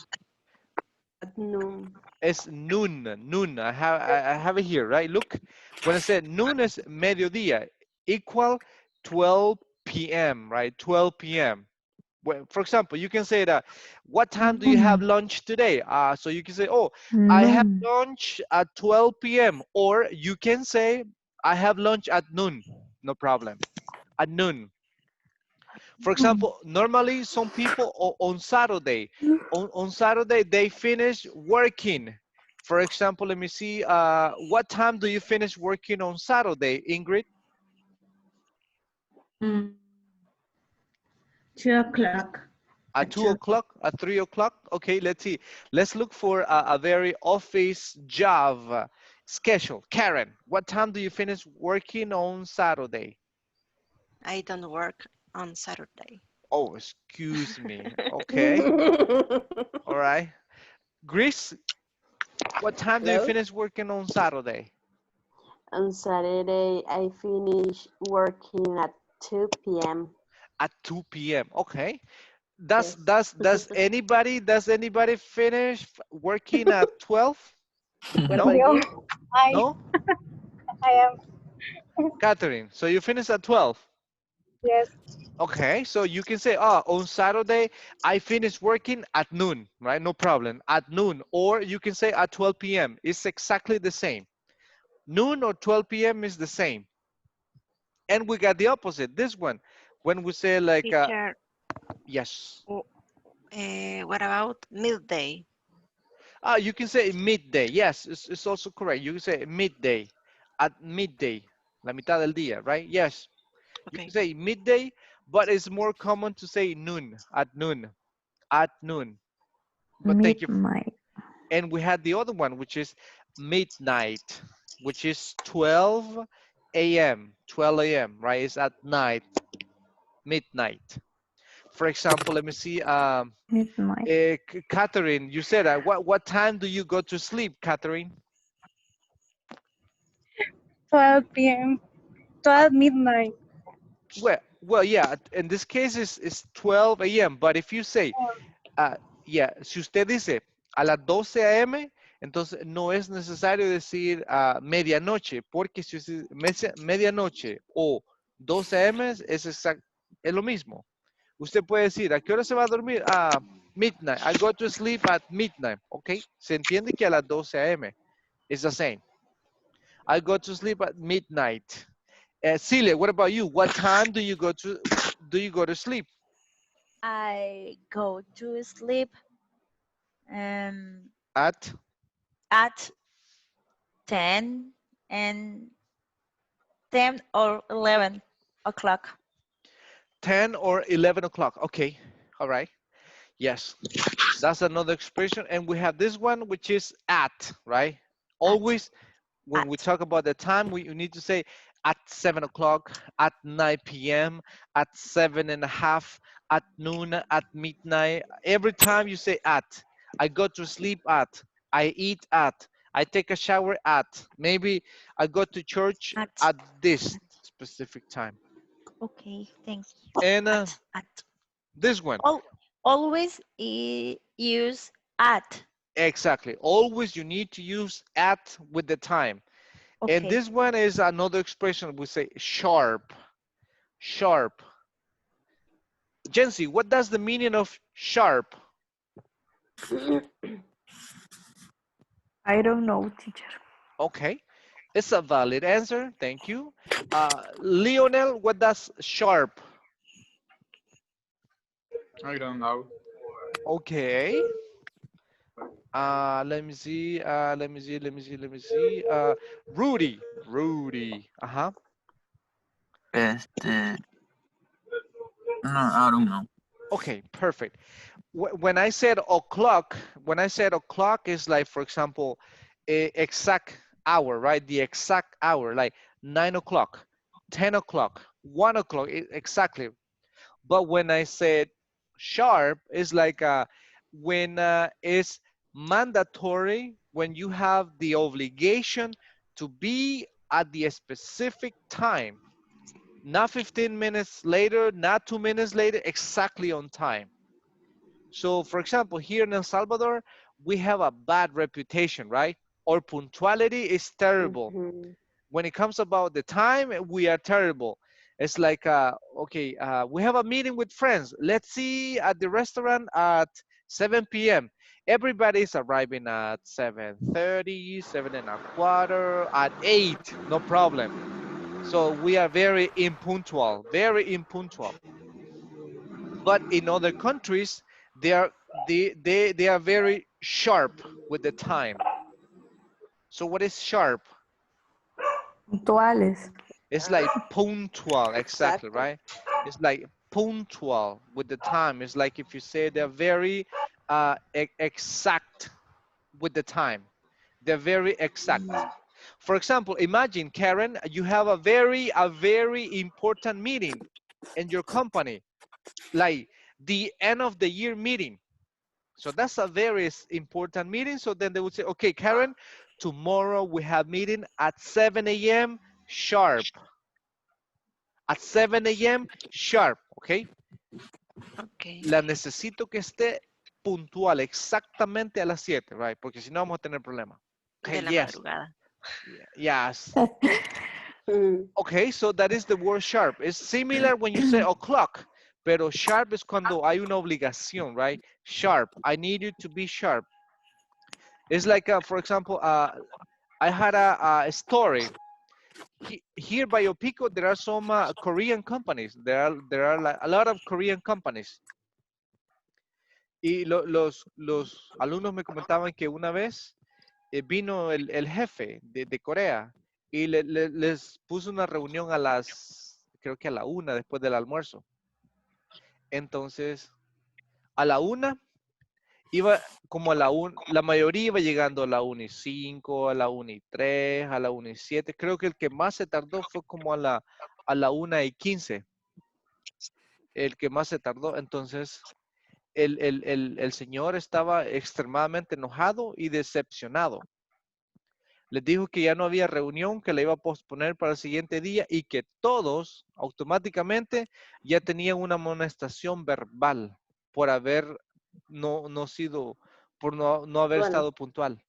At noon. It's noon, noon. I have it here, right? Look, when I said noon is mediodía, equal 12 p.m., right? 12 p.m. Well, for example, you can say that, what time do you have lunch today? So you can say, oh, I have Noon. lunch at 12 p.m. Or you can say, I have lunch at noon. No problem. At noon. For example, normally some people on Saturday, on Saturday, they finish working. For example, let me see, what time do you finish working on Saturday, Ingrid? 2 o'clock. At 2 o'clock, at 3 o'clock? Okay, let's see. Let's look for a very office job schedule. Karen, what time do you finish working on Saturday? I don't work on Saturday. Oh, excuse me. Okay. All right. Grace, what time do you Hello? finish working on Saturday? On Saturday, I finish working at 2 p.m. At 2 p.m. Okay. Yes. Does anybody finish working at 12? What No? about you? No? I am, Catherine, so you finish at 12? yes. Okay, so you can say, oh, on Saturday, I finish working at noon, right? No problem, at noon. Or you can say at 12 p.m. It's exactly the same. Noon or 12 p.m. is the same. And we got the opposite, this one. When we say like, Teacher, yes. what about midday? You can say midday. Yes, it's also correct. You can say midday, at midday, la mitad del día, right? Yes. You can Okay. say midday, but it's more common to say noon, at noon, at noon. But thank you. Midnight. And we had the other one, which is midnight, which is 12 a.m., 12 a.m., right? It's at night, midnight. For example, let me see. Midnight. Catherine, you said what time do you go to sleep, Catherine? 12 p.m. 12 midnight. Well, yeah. In this case, it's 12 a.m. But if you say, yeah, si usted dice a las 12 a.m., entonces no es necesario decir medianoche, porque si usted medianoche o 12 a.m. es lo mismo. Usted puede decir, ¿a qué hora se va a dormir? Midnight. I go to sleep at midnight. Ok. Se entiende que a las 12 a.m. It's the same. I go to sleep at midnight. Celia, what about you? What time do you go to sleep? I go to sleep At at 10 and 10 or 11 o'clock. 10 or 11 o'clock. Okay. All right. Yes. That's another expression. And we have this one, which is at, right? At. Always when we talk about the time, you need to say at 7 o'clock, at 9 p.m., at 7:30, at noon, at midnight. Every time you say at. I go to sleep at. I eat at. I take a shower at. Maybe I go to church at this specific time. Okay, thank you. And At. this one. Always use at. Exactly. Always you need to use at with the time. And Okay. this one is another expression. We say sharp. Sharp. Jency, what does the meaning of sharp? I don't know, teacher. Okay. It's a valid answer. Thank you. Lionel, what does sharp? I don't know. Okay. Let me see. Rudy. Uh-huh. No, I don't know. Okay, perfect. When I said o'clock, is like, for example, exact hour, right? The exact hour, like 9 o'clock, 10 o'clock, 1 o'clock, exactly. But when I said sharp, it's like when it's mandatory, when you have the obligation to be at the specific time, not 15 minutes later, not 2 minutes later, exactly on time. So for example, here in El Salvador, we have a bad reputation, right? Our punctuality is terrible. When it comes about the time, we are terrible. It's like, okay, we have a meeting with friends. Let's see at the restaurant at 7 p.m. Everybody's arriving at 7:30, 7:15, at 8, no problem. So we are very impunctual, very impunctual. But in other countries, they are very sharp with the time. So what is sharp? Puntuales. It's like punctual, exactly, Exacto. right? It's like punctual with the time. It's like if you say they're very exact with the time. They're very exact. For example, imagine, Karen, you have a very important meeting in your company, like the end of the year meeting. So that's a very important meeting. So then they would say, okay, Karen, tomorrow we have meeting at 7 a.m. sharp. At 7 a.m. sharp, okay? Okay. La necesito que esté puntual exactamente a las 7, right? Porque si no vamos a tener problema. Okay, De la yes. madrugada. Yes. Okay, so that is the word sharp. It's similar when you say o'clock, pero sharp is cuando hay una obligación, right? Sharp. I need you to be sharp. It's like, for example, I had a story. Here by Opico, there are some Korean companies. There are like a lot of Korean companies. Y los alumnos me comentaban que una vez vino el jefe de Corea y les puso una reunión a creo que a la 1 después del almuerzo. Entonces, a la 1 iba como a la 1, la mayoría iba llegando a la 1:05, a la 1:03, a la 1:07. Creo que el que más se tardó fue como a la 1:15. El que más se tardó. Entonces, el señor estaba extremadamente enojado y decepcionado. Les dijo que ya no había reunión, que la iba a posponer para el siguiente día y que todos automáticamente ya tenían una amonestación verbal por haber no sido, por no haber estado puntual.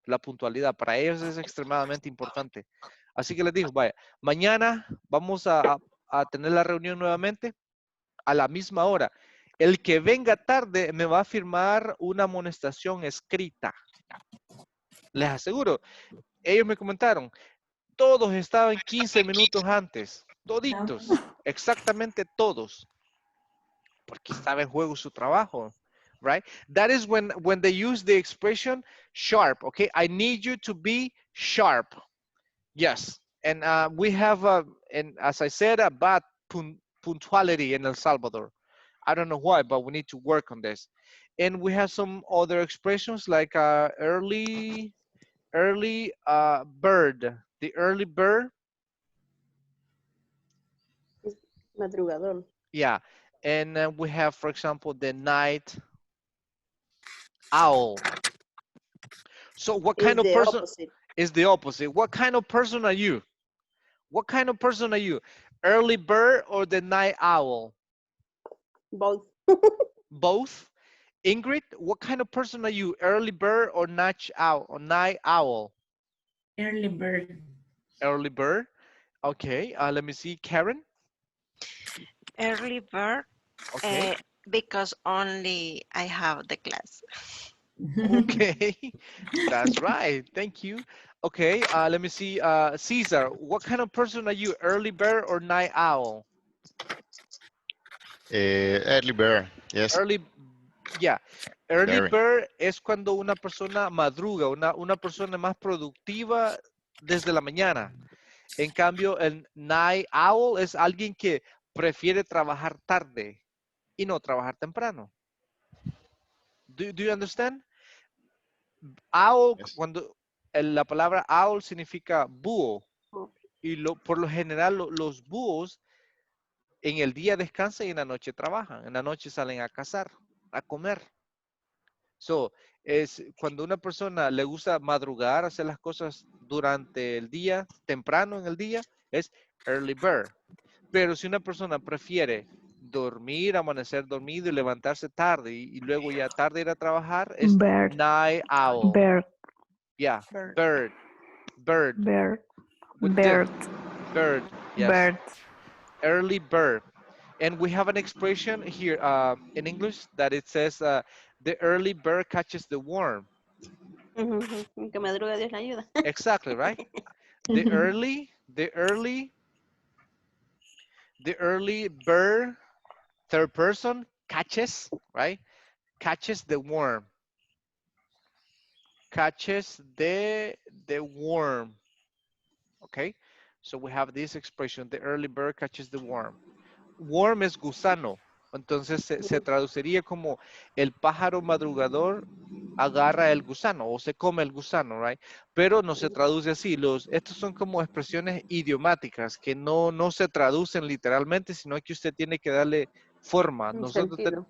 La puntualidad para ellos es extremadamente importante. Así que les dijo, vaya, mañana vamos a tener la reunión nuevamente a la misma hora. El que venga tarde me va a firmar una amonestación escrita. Les aseguro, ellos me comentaron, todos estaban 15 minutos antes, toditos, exactamente todos, porque estaba en juego su trabajo, right? That is when they use the expression sharp, okay? I need you to be sharp. Yes, and we have, and as I said, a bad punctuality in El Salvador. I don't know why, but we need to work on this. And we have some other expressions like early early bird. The early bird, Es madrugador. yeah. And we have, for example, the night owl. So what Is kind of the person opposite. is the opposite? What kind of person are you? What kind of person are you? Early bird or the night owl? Both. Both. Ingrid, what kind of person are you? Early bird or night owl? Or night owl? Early bird. Early bird. Okay. Let me see. Karen. Early bird, Okay. because only I have the class. Okay. That's right. Thank you. Okay. Let me see. Caesar, what kind of person are you? Early bird or night owl? Early bird. Yes. Early, yeah. Early Very. bird es cuando una persona madruga, una persona más productiva desde la mañana. En cambio, el night owl es alguien que prefiere trabajar tarde y no trabajar temprano. Do you understand? Owl, Yes. cuando la palabra owl significa búho. Oh, Y por lo general los búhos en el día descansan y en la noche trabajan. En la noche salen a cazar, a comer. So, es cuando una persona le gusta madrugar, hacer las cosas durante el día, temprano en el día, es early bird. Pero si una persona prefiere dormir, amanecer dormido y levantarse tarde y luego ya tarde ir a trabajar, es Bird, night owl. bird, Yeah, Bird. bird, bird, bird, with the bird, bird, yes, bird. early bird. And we have an expression here in English that it says, the early bird catches the worm. Que madruga Dios la ayuda. Exactly, right? The early bird, third person, catches, right? Catches the worm. Catches the worm. Okay? So we have this expression, the early bird catches the worm. Worm es gusano. Entonces se traduciría como el pájaro madrugador agarra el gusano o se come el gusano, right? Pero no se traduce así. Estos son como expresiones idiomáticas que no se traducen literalmente, sino que usted tiene que darle forma. Un sentido.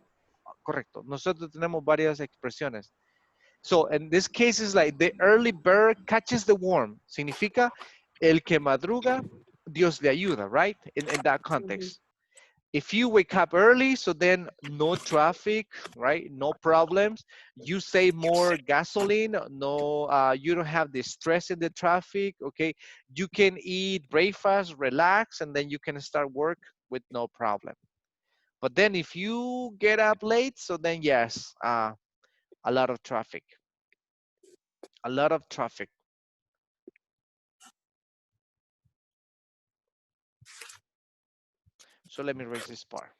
Correcto. Nosotros tenemos varias expresiones. So, in this case, is like the early bird catches the worm. Significa el que madruga, Dios le ayuda, right? In that context. If you wake up early, so then no traffic, right? No problems. You save more gasoline. No, you don't have the stress in the traffic. Okay, you can eat breakfast, relax, and then you can start work with no problem. But then if you get up late, so then yes, a lot of traffic. A lot of traffic. So let me erase this part.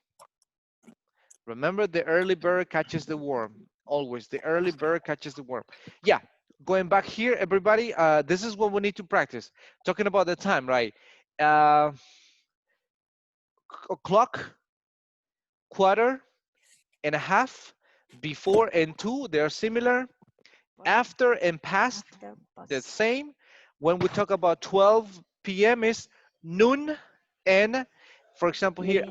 Remember, the early bird catches the worm. Always, the early bird catches the worm. Yeah, going back here, everybody, this is what we need to practice. Talking about the time, right? Clock, quarter, and a half, before and to, they're similar. After and past, the same. When we talk about 12 p.m. is noon, and for example here,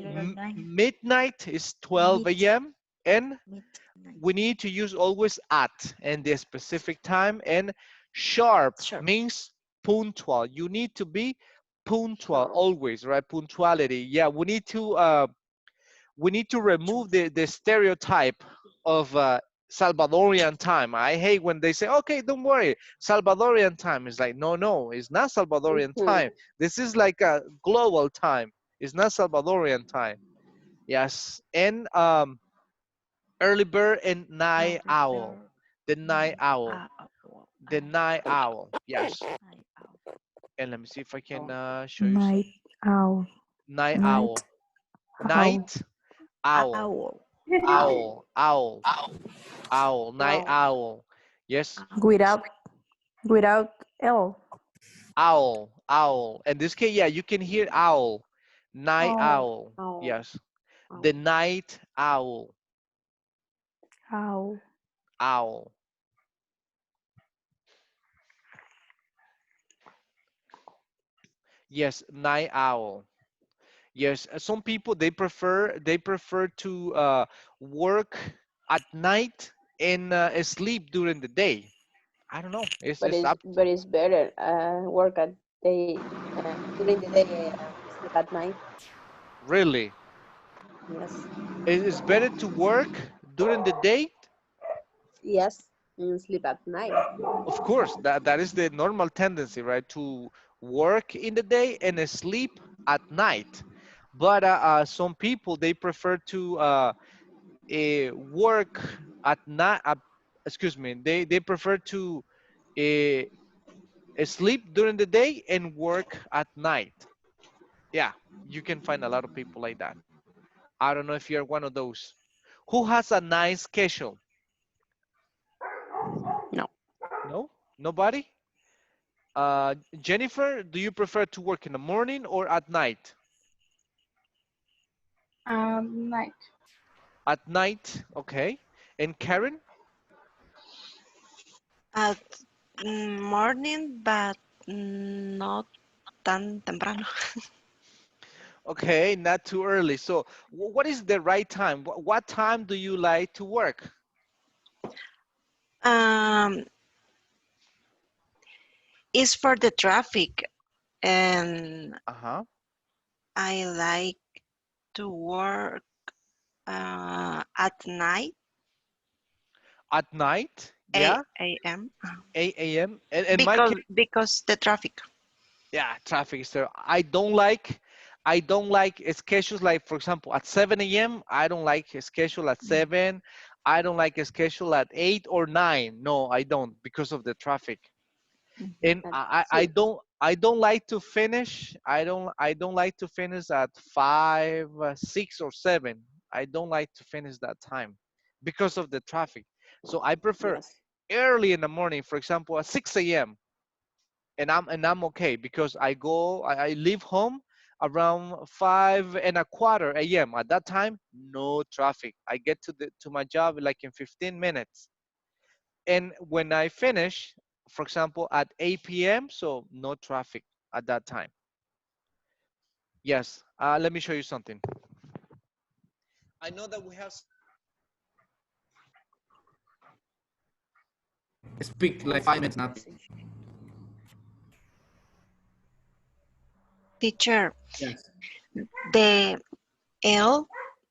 midnight is 12 a.m. and we need to use always at and the specific time, and sharp means punctual. You need to be punctual always, right? Punctuality. Yeah, we need to remove the stereotype of Salvadorian time. I hate when they say, okay, don't worry, Salvadorian time. Is like, no, it's not Salvadorian time. This is like a global time. It's not Salvadorian time. Yes, and early bird and night owl. The night owl. The night owl. Yes. And let me see if I can show you some. Night owl. Night Night owl. owl. Night owl. Owl. Owl. Owl. Night owl. Yes. Without L. Owl. Owl. In this case, yeah, you can hear owl. Night owl. Yes. The night owl. Owl. Owl. Yes, night owl. Yes, some people they prefer to work at night and sleep during the day. I don't know. It's up. But it's better work at day during the day, sleep at night. Really, Yes, it's better to work during the day. yes, and sleep at night. Of course, that is the normal tendency, right? To work in the day and sleep at night. But some people they prefer to work at night. Excuse me. They prefer to uh, sleep during the day and work at night. Yeah, you can find a lot of people like that. I don't know if you're one of those. Who has a nice schedule? No. No, nobody. Jennifer, do you prefer to work in the morning or at night? Night. At night, okay. And Karen? At morning, but not tan temprano. Okay, not too early. So what is the right time? What time do you like to work? Um, it's for the traffic, and Uh-huh. I like to work at night, At night, 8 yeah, a.m. 8 a.m. And in my because case, because the traffic. yeah, traffic is there. I don't like schedules like, for example, at 7 a.m. I don't like a schedule at 7. I don't like a schedule at 8 or 9. No, I don't, because of the traffic. And And I don't like to finish. I don't like to finish at 5, 6 or 7. I don't like to finish that time because of the traffic. So I prefer yes, early in the morning, for example, at 6 a.m. And I'm okay because I leave home around 5:15 a.m. At that time, no traffic. I get to my job like in 15 minutes. And when I finish, for example, at 8 p.m., so no traffic at that time. Yes, let me show you something. I know that we have. Speak like 5 minutes, not. Teacher, Yes. the L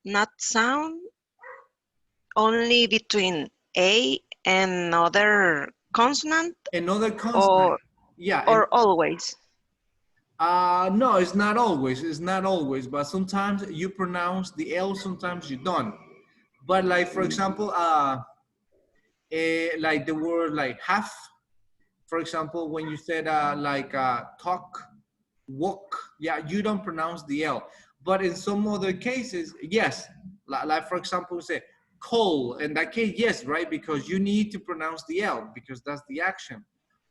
not sound only between A and other consonant Another consonant. or Yeah. or always. No, it's not always. It's not always. But sometimes you pronounce the L, sometimes you don't. But like, for example, like the word like half. For example, when you said talk, walk, yeah, you don't pronounce the L. But in some other cases, yes. Like for example, we say coal. In that case, yes, right? Because you need to pronounce the L because that's the action.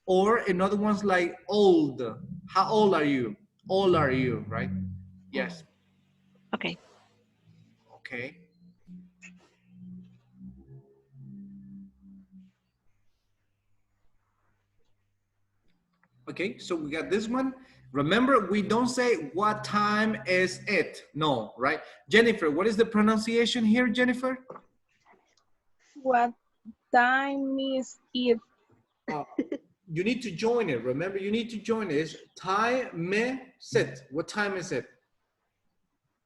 Or another one's like old. How old are you? Old are you, right? Yes. Okay. Okay. Okay, so we got this one. Remember, we don't say what time is it. No, right? Jennifer, what is the pronunciation here, Jennifer? What time is it? You need to join it. Remember, you need to join it. It's time is it. What time is it?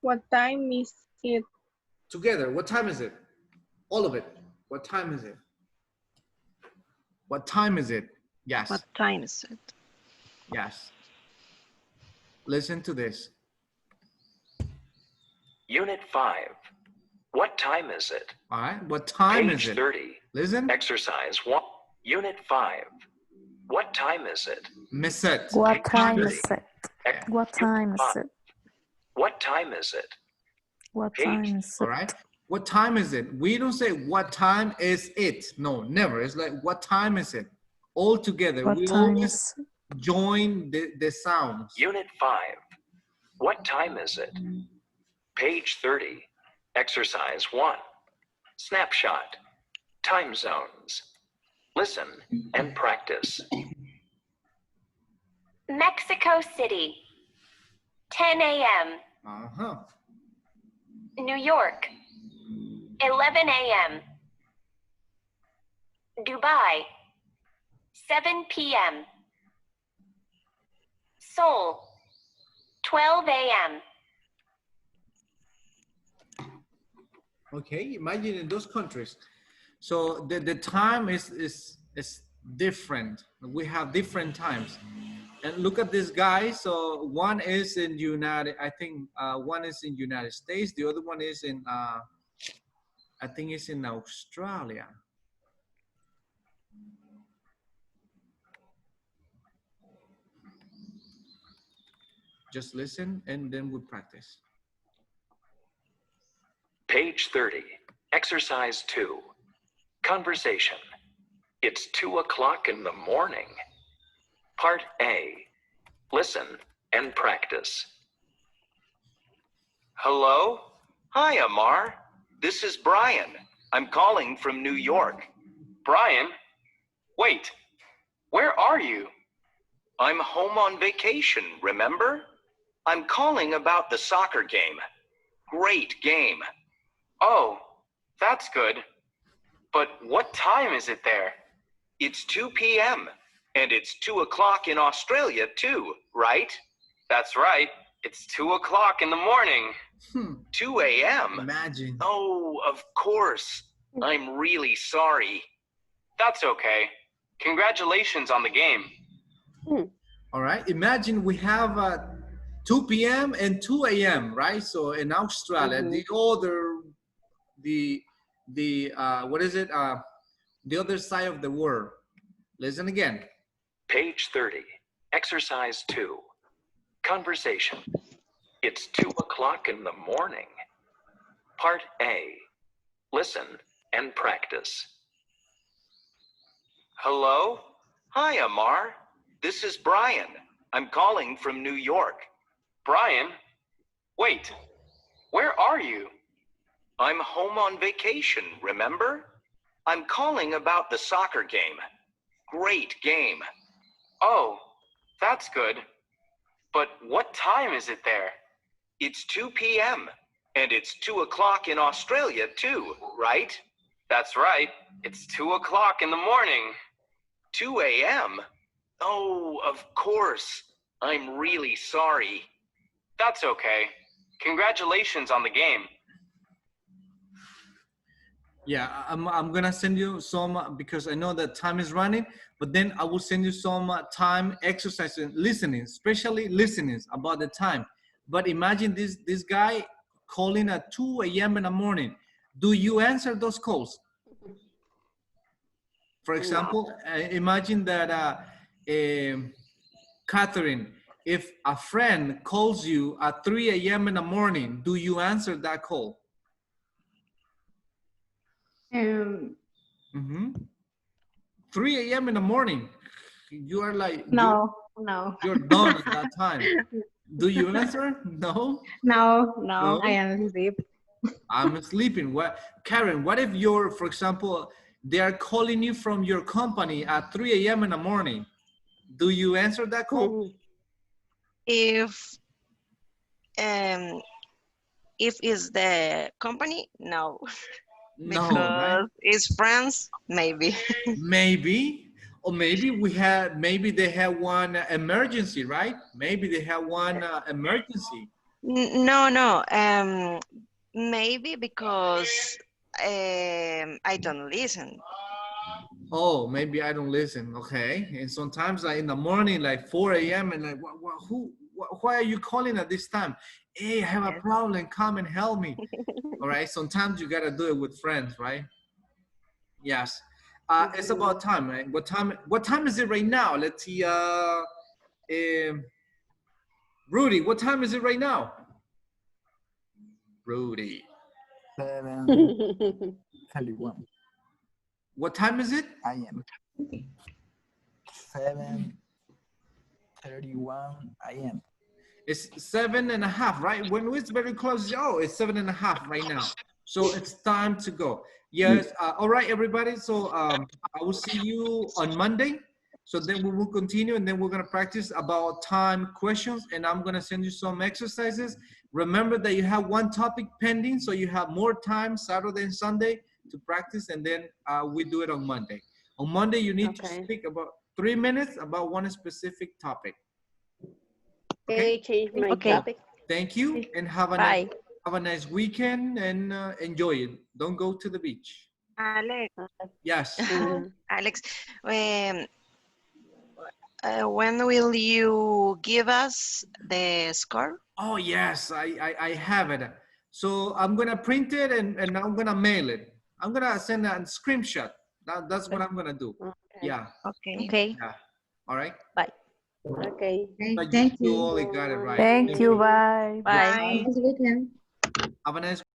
What time is it? Together, what time is it? All of it. What time is it? What time is it? Yes. What time is it? Yes. Listen to this. Unit 5. What time is it? All right. What time is Page it? 30. Listen. Exercise 1. Unit 5. What time is it? Miss it. What time 30. is it? What time is it? What time is it? What Page. time is All it? right. What time is it? We don't say what time is it. No, never. It's like what time is it? All together. What We time always is it? join the sounds. Unit 5. What time is it? Page 30. Exercise 1. Snapshot. Time zones. Listen and practice. Mexico City. 10 a.m. Uh-huh. New York, 11 a.m. Dubai, 7 p.m. Seoul, 12 a.m. Okay, imagine in those countries. So the time is different. We have different times. And look at this guy. So one is in United, I think one is in United States. The other one is in, I think it's in Australia. Just listen and then we practice. Page 30, exercise 2, conversation. It's 2 o'clock in the morning. Part A, listen and practice. Hello? Hi, Amar. This is Brian. I'm calling from New York. Brian? Wait, where are you? I'm home on vacation, remember? I'm calling about the soccer game. Great game. Oh, that's good. But what time is it there? It's 2 p.m. and it's 2 o'clock in Australia too, right? That's right. It's 2 o'clock in the morning. 2 a.m. Imagine. Oh, of course. I'm really sorry. That's okay. Congratulations on the game. All right. Imagine we have 2 p.m. and 2 a.m. right? So in Australia, the other, what is it? The other side of the world. Listen again. Page 30, exercise 2, conversation. It's 2 o'clock in the morning. Part A, listen and practice. Hello? Hi, Amar. This is Brian. I'm calling from New York. Brian? Wait, where are you? I'm home on vacation, remember? I'm calling about the soccer game. Great game. Oh, that's good. But what time is it there? It's 2 p.m. and it's 2 o'clock in Australia too, right? That's right. It's 2 o'clock in the morning. 2 a.m. Oh, of course. I'm really sorry. That's okay. Congratulations on the game. Yeah, I'm gonna send you some because I know that time is running, but then I will send you some time exercises, listening, especially listenings about the time. But imagine this guy calling at 2 a.m. in the morning. Do you answer those calls? For example, imagine that Catherine, if a friend calls you at 3 a.m. in the morning, do you answer that call? 3 a.m. in the morning. You are like, no. You're done at that time. Do you answer? No? No, I am asleep. I'm sleeping. What, Karen, what if you're, for example, they are calling you from your company at 3 a.m. in the morning? Do you answer that call? If it's the company, no. No, Because right? it's friends, maybe. Maybe. Or maybe they have one emergency, right? Maybe they have one emergency. No. Maybe because I don't listen. Oh, maybe I don't listen. Okay. And sometimes like in the morning, like 4 a.m. and like, why are you calling at this time? Hey, I have a problem. Come and help me. All right. Sometimes you got to do it with friends, right? Yes. It's about time, right? What time is it right now? Let's see. Rudy, what time is it right now? Rudy. 7:31. What time is it? I am 7:31 a.m. It's 7:30, right? When it's very close, oh, it's 7:30 right now. So it's time to go. Yes. All right, everybody. So I will see you on Monday. So then we will continue, and then we're gonna practice about time questions, and I'm gonna send you some exercises. Remember that you have one topic pending, so you have more time Saturday and Sunday to practice, and then we do it on Monday. On Monday, you need to speak about 3 minutes about one specific topic. Okay, change my topic. Thank you, and have a nice weekend, and enjoy it. Don't go to the beach. Alex. Yes. Alex, when will you give us the score? Oh, yes, I have it. So I'm going to print it, and I'm going to mail it. I'm going to send a screenshot. That's what I'm going to do. Okay. Yeah. Okay. Yeah. All right. Bye. Okay. Thank you. You all got it right. Thank you. Bye. Bye. Have a nice weekend. Have a nice